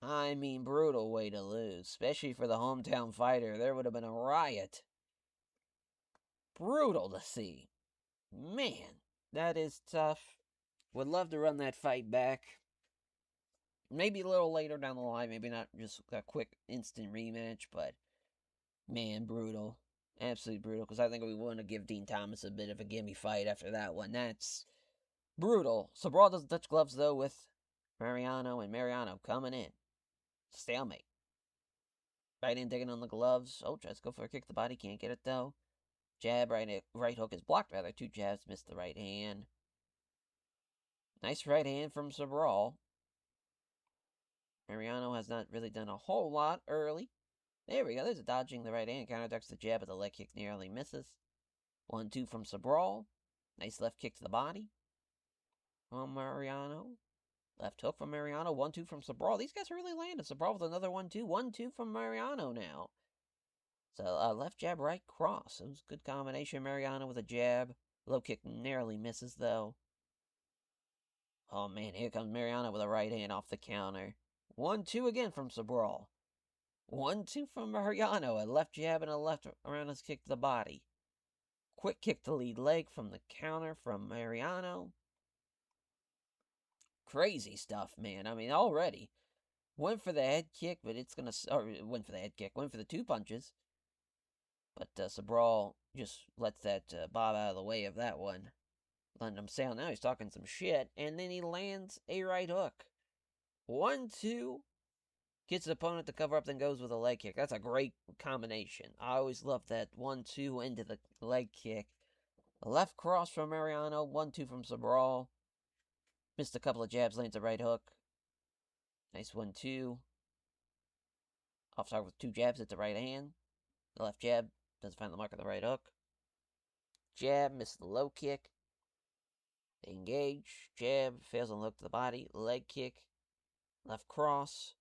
I mean, brutal way to lose, especially for the hometown fighter. There would have been a riot. Brutal to see. Man, that is tough. Would love to run that fight back. Maybe a little later down the line, maybe not just a quick instant rematch, but man, brutal. Absolutely brutal, because I think we want to give Dean Thomas a bit of a gimme fight after that one. That's brutal. Sobral doesn't touch gloves, though, with Mariano, and Mariano coming in. Stalemate. Right in, digging on the gloves. Oh, tries to go for a kick to the body, can't get it, though. Jab, right hook is blocked, rather. 2 jabs, missed the right hand. Nice right hand from Sobral. Mariano has not really done a whole lot early. There we go. There's a dodging the right hand. Counterducks the jab, but the leg kick nearly misses. 1-2 from Sobral. Nice left kick to the body from Mariano. Left hook from Mariano. 1-2 from Sobral. These guys are really landing. Sobral with another 1-2. 1-2 from Mariano now. So left jab, right cross. It was a good combination. Mariano with a jab. Low kick narrowly misses, though. Oh, man. Here comes Mariano with a right hand off the counter. 1-2 again from Sobral. 1-2 from Mariano. A left jab and a left around his kick to the body. Quick kick to lead leg from the counter from Mariano. Crazy stuff, man. I mean, already. Went for the head kick, but it's going to... Or went for the head kick. Went for the 2 punches. But Sobral just lets that bob out of the way of that one. Letting him sail. Now he's talking some shit. And then he lands a right hook. 1-2. Gets the opponent to cover up, then goes with a leg kick. That's a great combination. I always love that 1-2 into the leg kick. A left cross from Mariano. 1-2 from Sobral. Missed a couple of jabs, lands a right hook. Nice 1-2. Off target with 2 jabs at the right hand. The left jab doesn't find the mark of the right hook. Jab, misses the low kick. They engage. Jab, fails on the hook to the body. Leg kick. Left cross.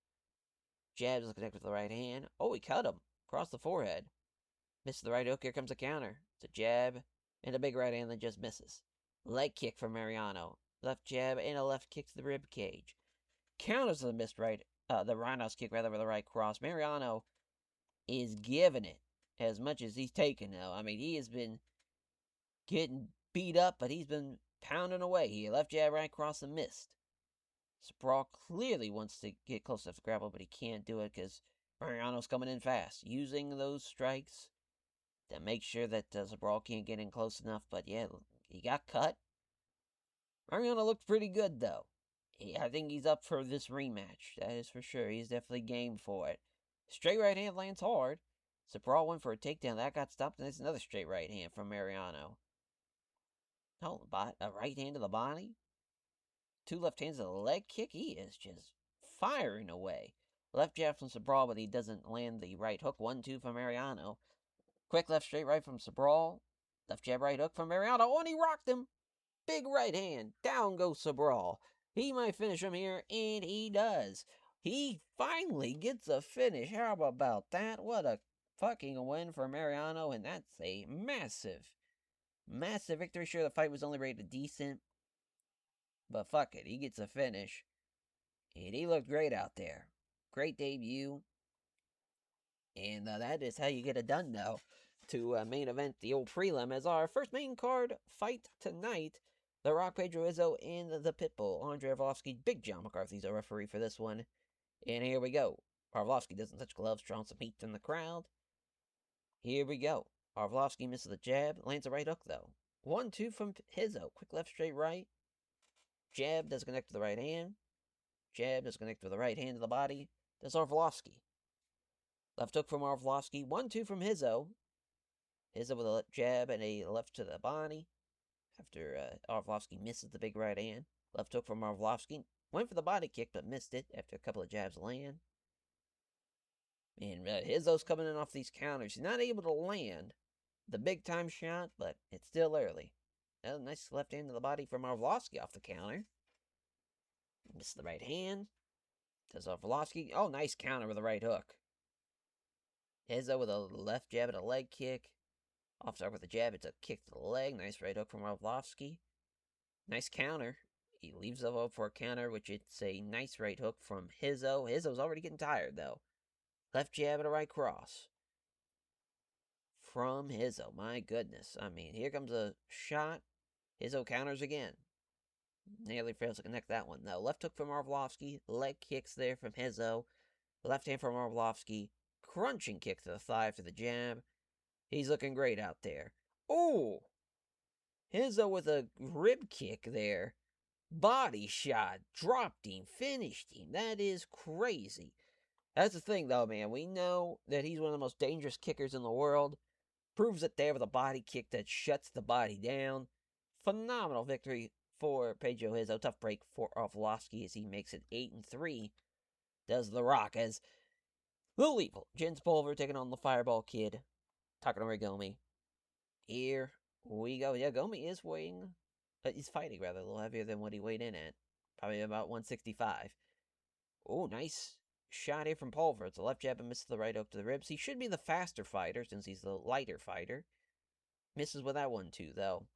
Jab doesn't connect with the right hand. Oh, he cut him. Across the forehead. Misses the right hook. Here comes a counter. It's a jab and a big right hand that just misses. Leg kick from Mariano. Left jab and a left kick to the rib cage. Counters the missed the roundhouse kick rather with the right cross. Mariano is giving it as much as he's taking now. I mean, he has been getting beat up, but he's been pounding away. He left jab, right cross, and missed. Sobral clearly wants to get close to the grapple, but he can't do it because Mariano's coming in fast, using those strikes to make sure that Sobral can't get in close enough. But yeah, he got cut. Mariano looked pretty good, though. I think he's up for this rematch. That is for sure. He's definitely game for it. Straight right hand lands hard. Sobral went for a takedown. That got stopped, and there's another straight right hand from Mariano. Oh, a right hand to the body. 2 left hands to the leg kick. He is just firing away. Left jab from Sobral, but he doesn't land the right hook. 1-2 from Mariano. Quick left straight right from Sobral. Left jab right hook from Mariano. Oh, and he rocked him. Big right hand. Down goes Sobral. He might finish him here, and he does. He finally gets a finish. How about that? What a fucking win for Mariano, and that's a massive, massive victory. Sure, the fight was only rated decent, but fuck it. He gets a finish, and he looked great out there. Great debut. And that is how you get it done now to main event the old prelim as our first main card fight tonight. The Rock, Pedro, Rizzo, and the Pitbull. Andrei Arlovski, Big John McCarthy's our referee for this one. And here we go. Arlovski doesn't touch gloves, drawing some heat from the crowd. Here we go. Arlovski misses the jab, lands a right hook though. 1-2 from Rizzo. Quick left, straight right. Jab doesn't connect to the right hand. Jab doesn't connect with the right hand to the body. Does Arlovski. Left hook from Arlovski. 1-2 from Rizzo. Rizzo with a jab and a left to the body. After Arlovski misses the big right hand. Left hook from Arlovski. Went for the body kick, but missed it after a couple of jabs land. And Rizzo's coming in off these counters. He's not able to land the big-time shot, but it's still early. A nice left hand to the body from Arlovski off the counter. Missed the right hand. Does Arlovski. Oh, nice counter with the right hook. Rizzo with a left jab and a leg kick. Off start with a jab, it's a kick to the leg. Nice right hook from Arlovski. Nice counter. He leaves it up for a counter, which it's a nice right hook from Rizzo. Rizzo's already getting tired, though. Left jab and a right cross. From Rizzo, my goodness. I mean, here comes a shot. Rizzo counters again. Nearly fails to connect that one, though. Left hook from Arlovski. Leg kicks there from Rizzo. Left hand from Arlovski. Crunching kick to the thigh after the jab. He's looking great out there. Oh! Rizzo with a rib kick there. Body shot. Dropped him. Finished him. That is crazy. That's the thing, though, man. We know that he's one of the most dangerous kickers in the world. Proves it there with a body kick that shuts the body down. Phenomenal victory for Pedro Rizzo. Tough break for Arlovski as he makes it 8-3. Does The Rock as Little Evil. Jin's Pulver taking on the Fireball Kid. Takanori Gomi. Here we go. Yeah, Gomi is weighing. He's fighting, rather, a little heavier than what he weighed in at. Probably about 165. Oh, nice shot here from Pulver. It's a left jab and misses the right hook to the ribs. He should be the faster fighter since he's the lighter fighter. Misses with that one, too, though.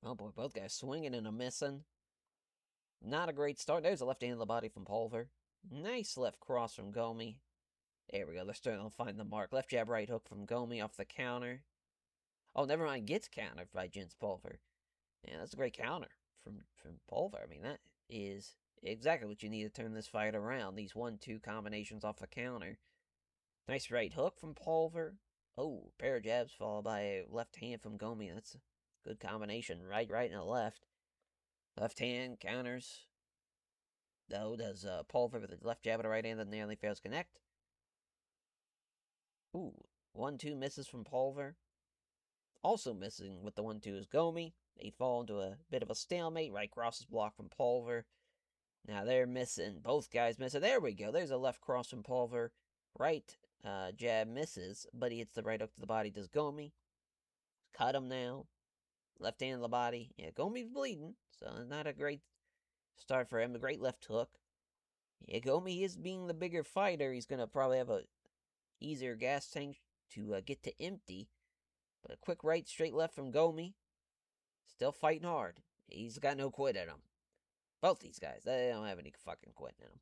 Oh, boy, both guys swinging and a missing. Not a great start. There's a left hand in the body from Pulver. Nice left cross from Gomi. There we go. They're starting to find the mark. Left jab, right hook from Gomi off the counter. Oh, never mind. Gets countered by Jin's Pulver. Yeah, that's a great counter from Pulver. I mean, that is exactly what you need to turn this fight around. These 1-2 combinations off the counter. Nice right hook from Pulver. Oh, pair of jabs followed by a left hand from Gomi. That's a good combination. Right, and a left. Left hand counters. Though, does Pulver with a left jab and a right hand that nearly fails to connect. Ooh, 1-2 misses from Pulver. Also missing with the 1-2 is Gomi. They fall into a bit of a stalemate. Right cross is blocked from Pulver. Now they're missing. Both guys missing. There we go. There's a left cross from Pulver. Right jab misses, but he hits the right hook to the body. Does Gomi. Cut him now. Left hand in the body. Yeah, Gomi's bleeding, so not a great start for him. A great left hook. Yeah, Gomi is being the bigger fighter. He's going to probably have a easier gas tank to get to empty. But a quick right, straight left from Gomi. Still fighting hard. He's got no quit in him. Both these guys, they don't have any fucking quit in them.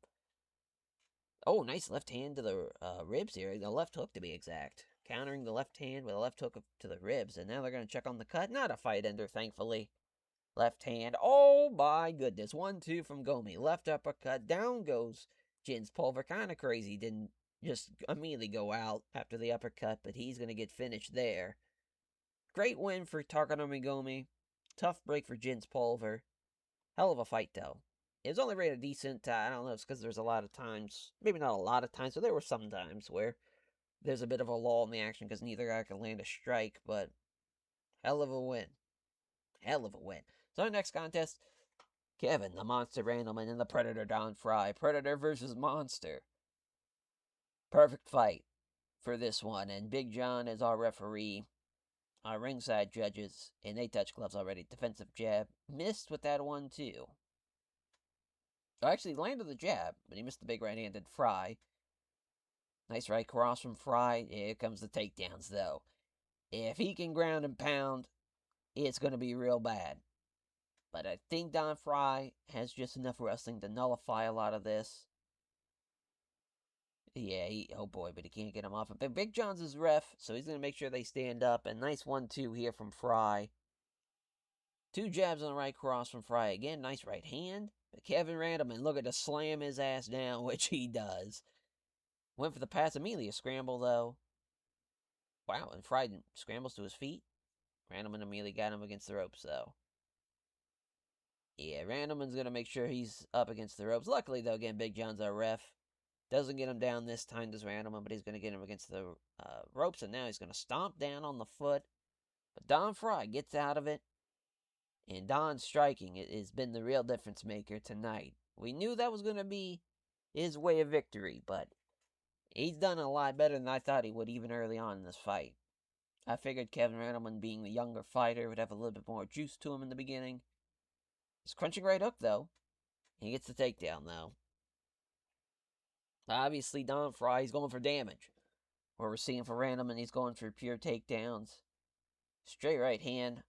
Oh, nice left hand to the ribs here. The left hook, to be exact. Countering the left hand with a left hook to the ribs. And now they're going to check on the cut. Not a fight ender, thankfully. Left hand. Oh, my goodness. 1-2 from Gomi. Left uppercut. Down goes Jin's Pulver. Kind of crazy. Didn't just immediately go out after the uppercut, but he's going to get finished there. Great win for Takanori Gomi. Tough break for Jin's Pulver. Hell of a fight, though. It was only rated decent. I don't know, it's because there's a lot of times, maybe not a lot of times, but there were some times where there's a bit of a lull in the action because neither guy can land a strike, but hell of a win. Hell of a win. So our next contest, Kevin, the Monster Randleman, and the Predator Don Frye. Predator versus Monster. Perfect fight for this one, and Big John is our referee. Our ringside judges, and they touch gloves already. Defensive jab. Missed with that one, too. Actually, landed the jab, but he missed the big right-handed Frye. Nice right cross from Frye. Here comes the takedowns, though. If he can ground and pound, it's going to be real bad. But I think Don Frye has just enough wrestling to nullify a lot of this. Yeah, oh boy, but he can't get him off. But Big John's his ref, so he's going to make sure they stand up. And nice 1-2 here from Frye. 2 jabs on the right cross from Frye. Again, nice right hand. But Kevin Randleman looking to slam his ass down, which he does. Went for the pass immediately. A scramble, though. Wow, and Frye scrambles to his feet. Randleman immediately got him against the ropes, though. Yeah, Randleman's going to make sure he's up against the ropes. Luckily, though, again, Big John's our ref. Doesn't get him down this time, does Randleman, but he's going to get him against the ropes, and now he's going to stomp down on the foot. But Don Frye gets out of it. And Don's striking has been the real difference maker tonight. We knew that was going to be his way of victory, but he's done a lot better than I thought he would even early on in this fight. I figured Kevin Randleman, being the younger fighter, would have a little bit more juice to him in the beginning. He's crunching right hook, though. He gets the takedown, though. Obviously, Don Frye is going for damage. What we're seeing for Randleman, he's going for pure takedowns. Straight right hand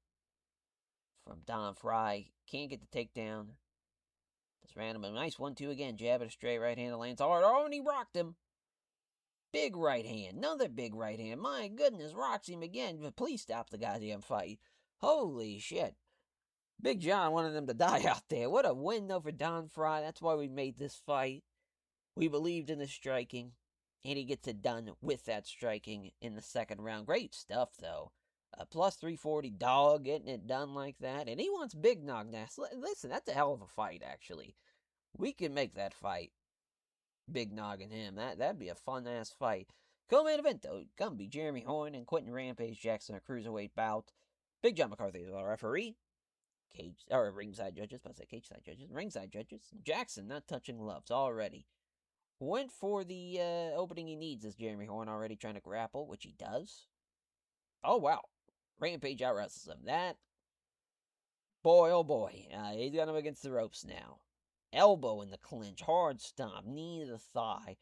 from Frye. Can't get the takedown. This Randleman, nice 1-2 again. Jab at a straight right hand. Lands hard. Oh, and he rocked him. Big right hand. Another big right hand. My goodness, rocks him again. But please stop the goddamn fight. Holy shit. Big John wanted them to die out there. What a win, though, for Frye. That's why we made this fight. We believed in the striking. And he gets it done with that striking in the second round. Great stuff, though. A plus 340 dog getting it done like that. And he wants Big Nog now. Listen, that's a hell of a fight, actually. We can make that fight. Big Nog and him. That'd be a fun-ass fight. Co-main event, though. Gonna be Jeremy Horn and Quinton Rampage Jackson, a cruiserweight bout. Big John McCarthy is our referee. Ringside judges. But I say cage side judges. Ringside judges. Jackson not touching gloves already. Went for the opening he needs as Jeremy Horn already trying to grapple, which he does. Oh, wow. Rampage out wrestles him. That, boy, oh boy. He's got him against the ropes now. Elbow in the clinch. Hard stomp. Knee to the thigh.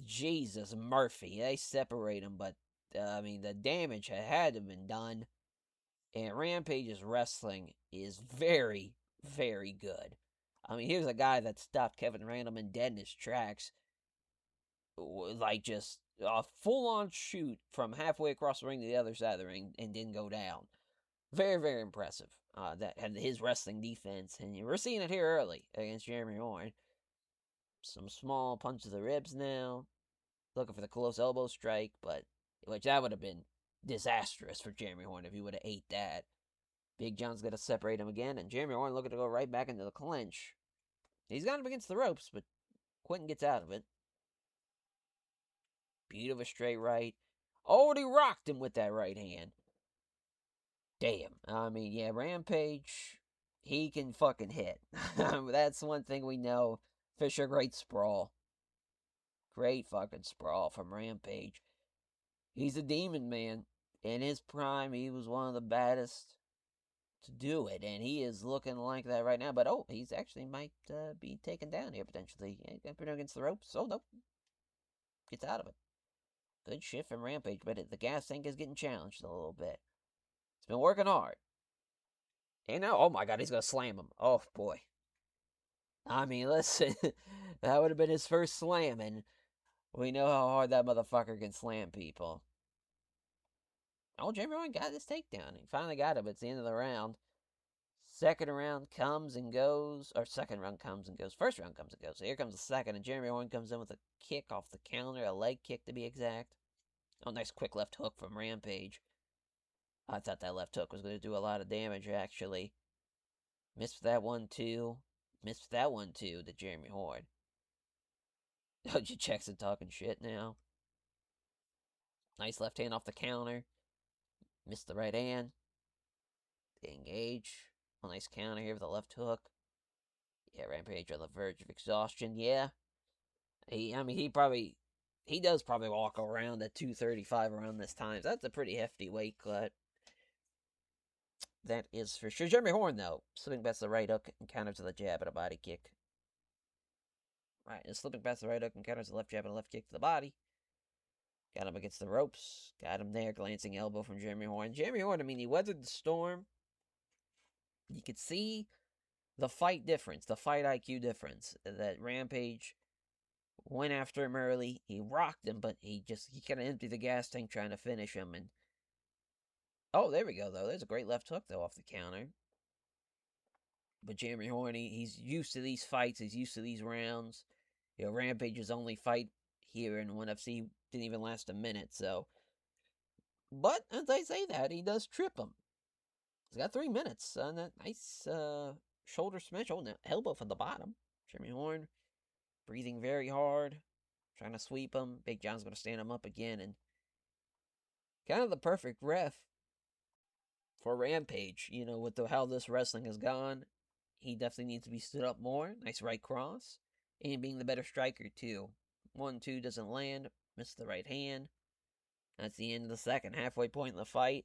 Jesus, Murphy. They separate him, but, the damage had to have been done. And Rampage's wrestling is very, very good. Here's a guy that stopped Kevin Randleman dead in his tracks. Like, just a full-on shoot from halfway across the ring to the other side of the ring and didn't go down. Very, very impressive. That had his wrestling defense. And we're seeing it here early against Jeremy Horn. Some small punch to the ribs now. Looking for the close elbow strike, which that would have been disastrous for Jeremy Horn if he would have ate that. Big John's going to separate him again, and Jeremy Horn looking to go right back into the clinch. He's got him against the ropes, but Quinton gets out of it. Beautiful straight right. Oh, and he rocked him with that right hand. Damn. Rampage, he can fucking hit. That's one thing we know. Fisher, great sprawl. Great fucking sprawl from Rampage. He's a demon, man. In his prime, he was one of the baddest to do it, and he is looking like that right now. But he's actually might be taken down here potentially. Yeah, put him against the ropes. Oh nope, gets out of it. Good shift from Rampage, but the gas tank is getting challenged a little bit. It's been working hard, and now oh my god, he's gonna slam him. Oh boy. Listen, that would have been his first slam, and we know how hard that motherfucker can slam people. Oh, Jeremy Rowan got this takedown. He finally got it, but it's the end of the round. Second round comes and goes. Or second round comes and goes. First round comes and goes. So here comes the second, and Jeremy Horn comes in with a kick off the counter. A leg kick, to be exact. Oh, nice quick left hook from Rampage. I thought that left hook was going to do a lot of damage, actually. Missed that one, too. Missed that one, too, to Jeremy Horn. Oh, Jackson talking shit now. Nice left hand off the counter. Missed the right hand. Engage. A nice counter here with a left hook. Yeah, Rampage on the verge of exhaustion. Yeah. He does probably walk around at 235 around this time. So that's a pretty hefty weight cut. That is for sure. Jeremy Horn, though, slipping past the right hook and counters to the jab and a body kick. Right, and slipping past the right hook and counters the left jab and a left kick to the body. Got him against the ropes. Got him there. Glancing elbow from Jeremy Horn. Jeremy Horn, he weathered the storm. You could see the fight difference, the fight IQ difference. That Rampage went after him early. He rocked him, but he kind of emptied the gas tank trying to finish him. And oh, there we go, though. There's a great left hook, though, off the counter. But Jeremy Horn, he's used to these fights. He's used to these rounds. Rampage's only fight here in 1FC didn't even last a minute, so. But, as I say that, he does trip him. He's got 3 minutes on that nice shoulder smash. Oh, elbow from the bottom. Jeremy Horn breathing very hard, trying to sweep him. Big John's going to stand him up again, and kind of the perfect ref for Rampage. With how this wrestling has gone, he definitely needs to be stood up more. Nice right cross, and being the better striker too. 1-2 doesn't land. Missed the right hand. That's the end of the second. Halfway point in the fight.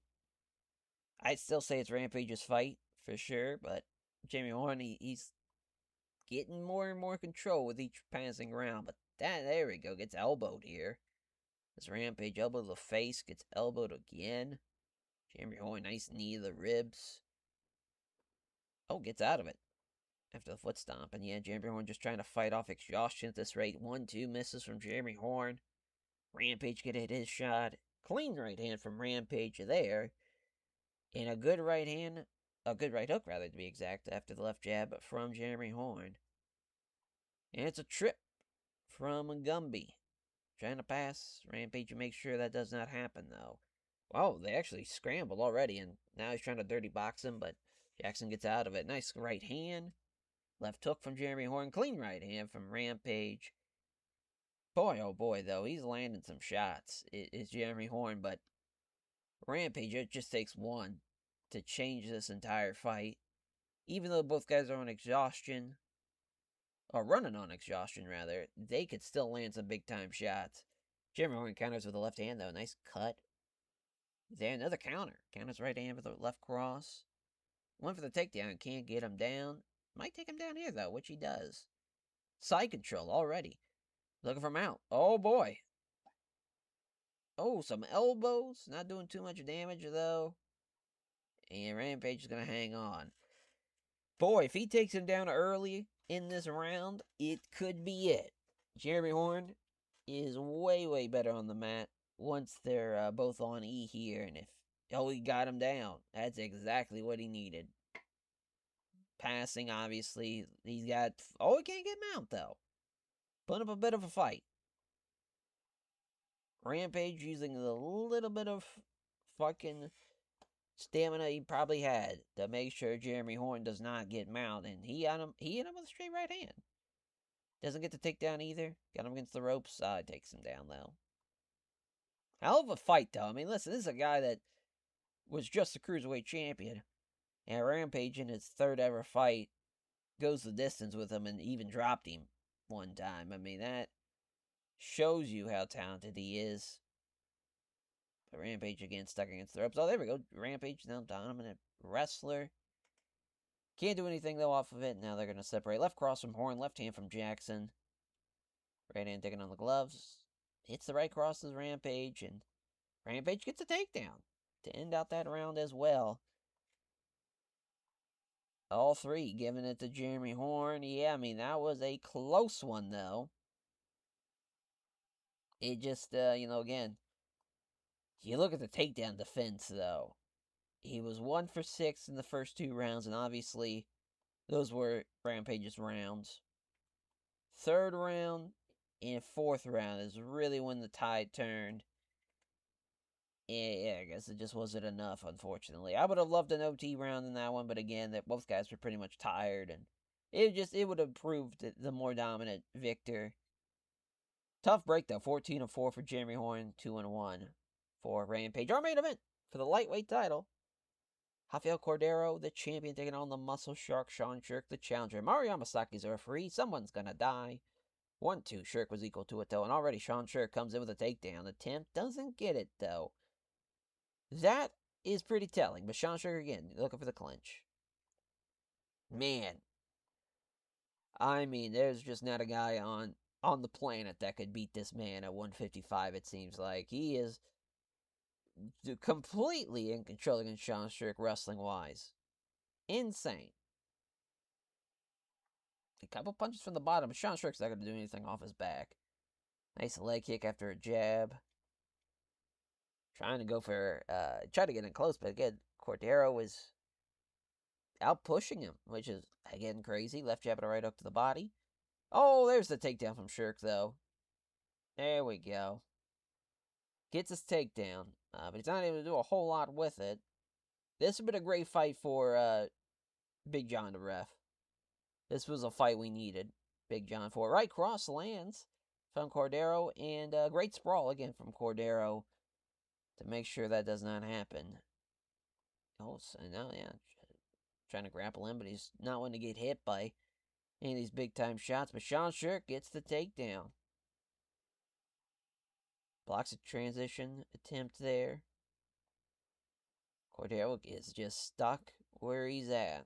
I'd still say it's Rampage's fight, for sure, but Jeremy Horn, he's getting more and more control with each passing round, but there we go, gets elbowed here. This Rampage elbow to the face, gets elbowed again. Jeremy Horn, nice knee to the ribs. Oh, gets out of it after the foot stomp. And yeah, Jeremy Horn just trying to fight off exhaustion at this rate. 1-2 misses from Jeremy Horn. Rampage could hit his shot. Clean right hand from Rampage there. And a good right hand, a good right hook rather to be exact, after the left jab from Jeremy Horn. And it's a trip from Gumby. Trying to pass Rampage to make sure that does not happen, though. Wow, they actually scrambled already, and now he's trying to dirty box him, but Jackson gets out of it. Nice right hand. Left hook from Jeremy Horn. Clean right hand from Rampage. Boy, oh boy, though, he's landing some shots. It's Jeremy Horn, but Rampage, it just takes one to change this entire fight. Even though both guys are on exhaustion, or running on exhaustion, rather, they could still land some big-time shots. Jeremy Horn counters with the left hand, though. Nice cut. There, another counter. Counters right hand with the left cross. One for the takedown. Can't get him down. Might take him down here, though, which he does. Side control already. Looking for mount. Oh, boy. Oh, some elbows. Not doing too much damage, though. And Rampage is going to hang on. Boy, if he takes him down early in this round, it could be it. Jeremy Horn is way, way better on the mat once they're both on E here. And if he got him down, that's exactly what he needed. Passing, obviously. He's got... Oh, he can't get mount, though. Put up a bit of a fight. Rampage using a little bit of fucking stamina he probably had to make sure Jeremy Horn does not get mount. And he hit him with a straight right hand. Doesn't get the takedown either. Got him against the ropes. Takes him down, though. Hell of a fight, though. I mean, listen, this is a guy that was just a Cruiserweight champion. And Rampage, in his third ever fight, goes the distance with him and even dropped him one time. I mean, that shows you how talented he is. But Rampage again stuck against the ropes. Oh, there we go. Rampage, now dominant wrestler. Can't do anything, though, off of it. Now they're going to separate. Left cross from Horn, left hand from Jackson. Right hand digging on the gloves. Hits the right cross as Rampage, and Rampage gets a takedown to end out that round as well. All three giving it to Jeremy Horn. Yeah, I mean, that was a close one, though. It just, again, you look at the takedown defense, though. He was 1 for 6 in the first 2 rounds, and obviously, those were Rampage's rounds. Third round and fourth round is really when the tide turned. Yeah, I guess it just wasn't enough, unfortunately. I would have loved an OT round in that one, but again, that both guys were pretty much tired, and it would have proved the more dominant victor. Tough break, though. 14-4 for Jeremy Horn, 2-1 for Rampage. Our main event for the lightweight title. Rafael Cordeiro, the champion, taking on the muscle shark, Sherk, the challenger. Mario Masaki's a referee. Someone's gonna die. 1-2. Sherk was equal to it, though, and already Sherk comes in with a takedown attempt. Doesn't get it, though. That is pretty telling, but Sherk again, looking for the clinch. Man. I mean, there's just not a guy on the planet that could beat this man at 155, it seems like. He is completely in control against Sherk wrestling-wise. Insane. A couple punches from the bottom, but Sherk's not going to do anything off his back. Nice leg kick after a jab. Trying to go for, try to get in close, but again, Cordeiro was out pushing him, which is, again, crazy. Left jab and a right hook to the body. Oh, there's the takedown from Sherk, though. There we go. Gets his takedown, but he's not able to do a whole lot with it. This has been a great fight for Big John, the ref. This was a fight we needed. Big John for. Right cross lands from Cordeiro, and a great sprawl again from Cordeiro to make sure that does not happen. Oh, so now, yeah, trying to grapple him, but he's not wanting to get hit by any of these big-time shots. But Sherk gets the takedown. Blocks a transition attempt there. Cordeiro is just stuck where he's at.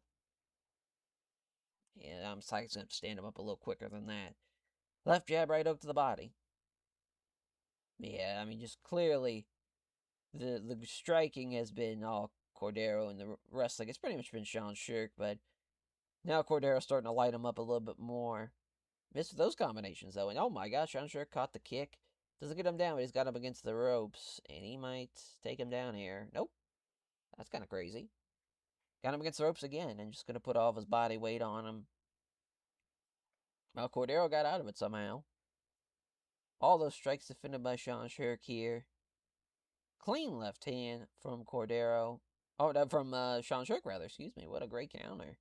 And I'm going to stand him up a little quicker than that. Left jab, right hook to the body. Yeah, I mean, just clearly the striking has been all Cordeiro, and the wrestling, it's pretty much been Sean Sherk, but now Cordeiro's starting to light him up a little bit more. Missed those combinations, though, and oh my gosh, Sean Sherk caught the kick. Doesn't get him down, but he's got him against the ropes, and he might take him down here. Nope, that's kind of crazy. Got him against the ropes again, and just going to put all of his body weight on him. Well, Cordeiro got out of it somehow. All those strikes defended by Sean Sherk here. Clean left hand from Cordeiro. Oh, no, from Sean Sherk, rather. Excuse me. What a great counter.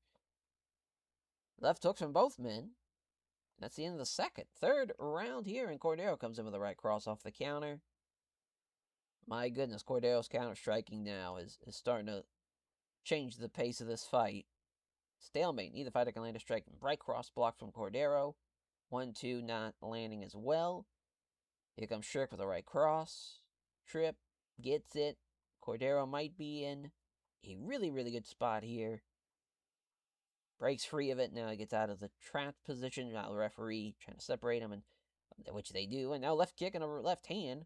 Left hooks from both men. That's the end of the second. Third round here, and Cordeiro comes in with the right cross off the counter. My goodness, Cordeiro's counter striking now is starting to change the pace of this fight. Stalemate. Neither fighter can land a strike. Right cross block from Cordeiro. 1-2 not landing as well. Here comes Sherk with the right cross. Trip. Gets it. Cordeiro might be in a really, really good spot here. Breaks free of it. Now he gets out of the trapped position. Now the referee trying to separate him, and which they do. And now left kick and a left hand.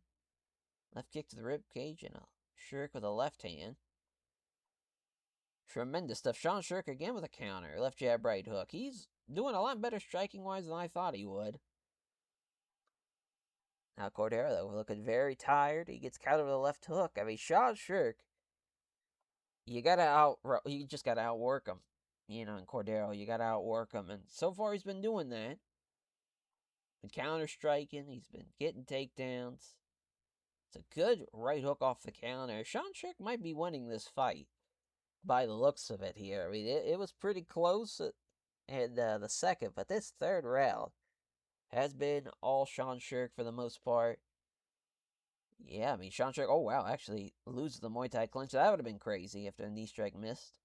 Left kick to the rib cage and a Sherk with a left hand. Tremendous stuff. Sean Sherk again with a counter. Left jab, right hook. He's doing a lot better striking-wise than I thought he would. Now Cordeiro, though, looking very tired. He gets countered with a left hook. I mean, Sean Sherk, you just gotta outwork him. You know, in Cordeiro, you gotta outwork him. And so far, he's been doing that. Been counter-striking. He's been getting takedowns. It's a good right hook off the counter. Sean Sherk might be winning this fight by the looks of it here. I mean, it was pretty close in the second, but this third round has been all Sean Sherk for the most part. Yeah, I mean, Sean Sherk, oh wow, actually loses the Muay Thai clinch. That would have been crazy if the knee strike missed.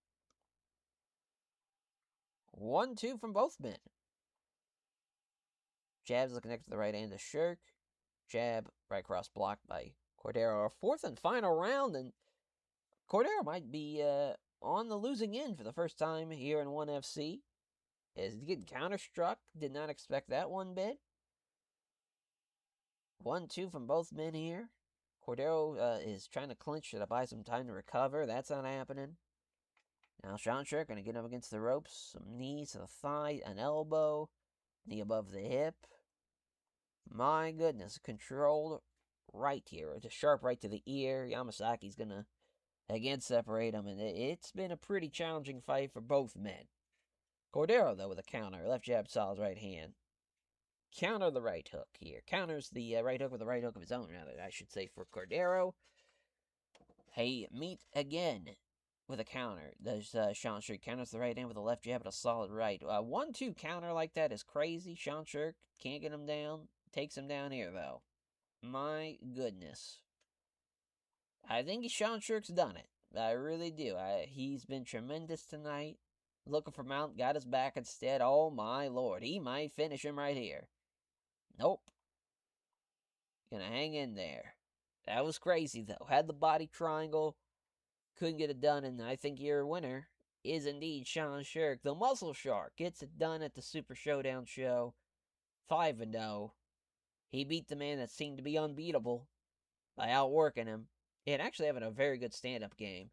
1-2 from both men. Jabs looking next to the right hand of Sherk. Jab, right cross blocked by Cordeiro. Our fourth and final round, and Cordeiro might be on the losing end for the first time here in 1FC. Is getting counter-struck. Did not expect that one bit. 1-2 from both men here. Cordeiro is trying to clinch to buy some time to recover. That's not happening. Now Sean Sherk going to get him against the ropes. Some knees to the thigh, an elbow, knee above the hip. My goodness, controlled right here. It's a sharp right to the ear. Yamasaki's going to, again, separate him. And it's been a pretty challenging fight for both men. Cordeiro, though, with a counter. Left jab, solid right hand. Counter the right hook here. Counters the right hook with a right hook of his own, rather, I should say, for Cordeiro. Hey, meet again with a counter. There's Sean Sherk counters the right hand with a left jab and a solid right. 1-2 counter like that is crazy. Sean Sherk can't get him down. Takes him down here, though. My goodness. I think Sean Sherk's done it. I really do. He's been tremendous tonight. Looking for Mount, got his back instead. Oh, my Lord. He might finish him right here. Nope. Gonna hang in there. That was crazy, though. Had the body triangle. Couldn't get it done, and I think your winner is indeed Sean Sherk. The Muscle Shark gets it done at the Super Showdown show. 5-0. He beat the man that seemed to be unbeatable by outworking him and actually having a very good stand-up game.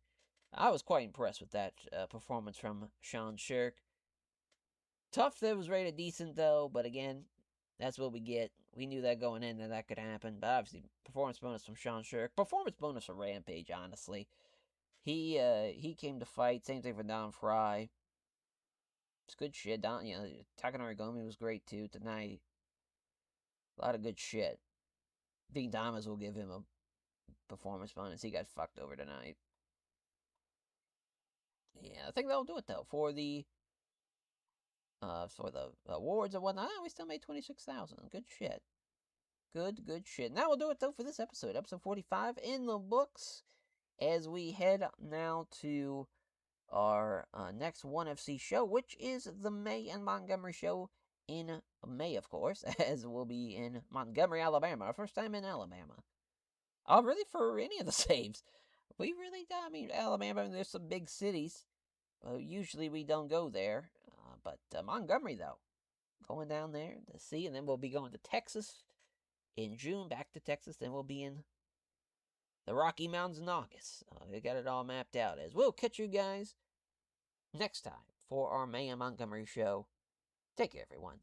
I was quite impressed with that performance from Sean Sherk. Tough that was rated decent, though, but again, that's what we get. We knew that going in that could happen, but obviously, performance bonus from Sean Sherk. Performance bonus for Rampage, honestly. He came to fight. Same thing for Don Frye. It's good shit. Takanori Gomi was great, too, tonight. A lot of good shit. Dean Thomas will give him a performance bonus. He got fucked over tonight. Yeah, I think that'll do it, though, for the awards and whatnot. We still made 26,000. Good shit. Good shit. Now we'll do it, though, for this episode. Episode 45 in the books. As we head now to our next 1FC show, which is the May and Montgomery show in May, of course, as we'll be in Montgomery, Alabama. Our first time in Alabama. Really, for any of the saves. We really, I mean, Alabama, there's some big cities. Usually we don't go there. But Montgomery, though, going down there to see, and then we'll be going to Texas in June, back to Texas. Then we'll be in the Rocky Mountains in August. We got it all mapped out. As we'll catch you guys next time for our May and Montgomery show. Take care, everyone.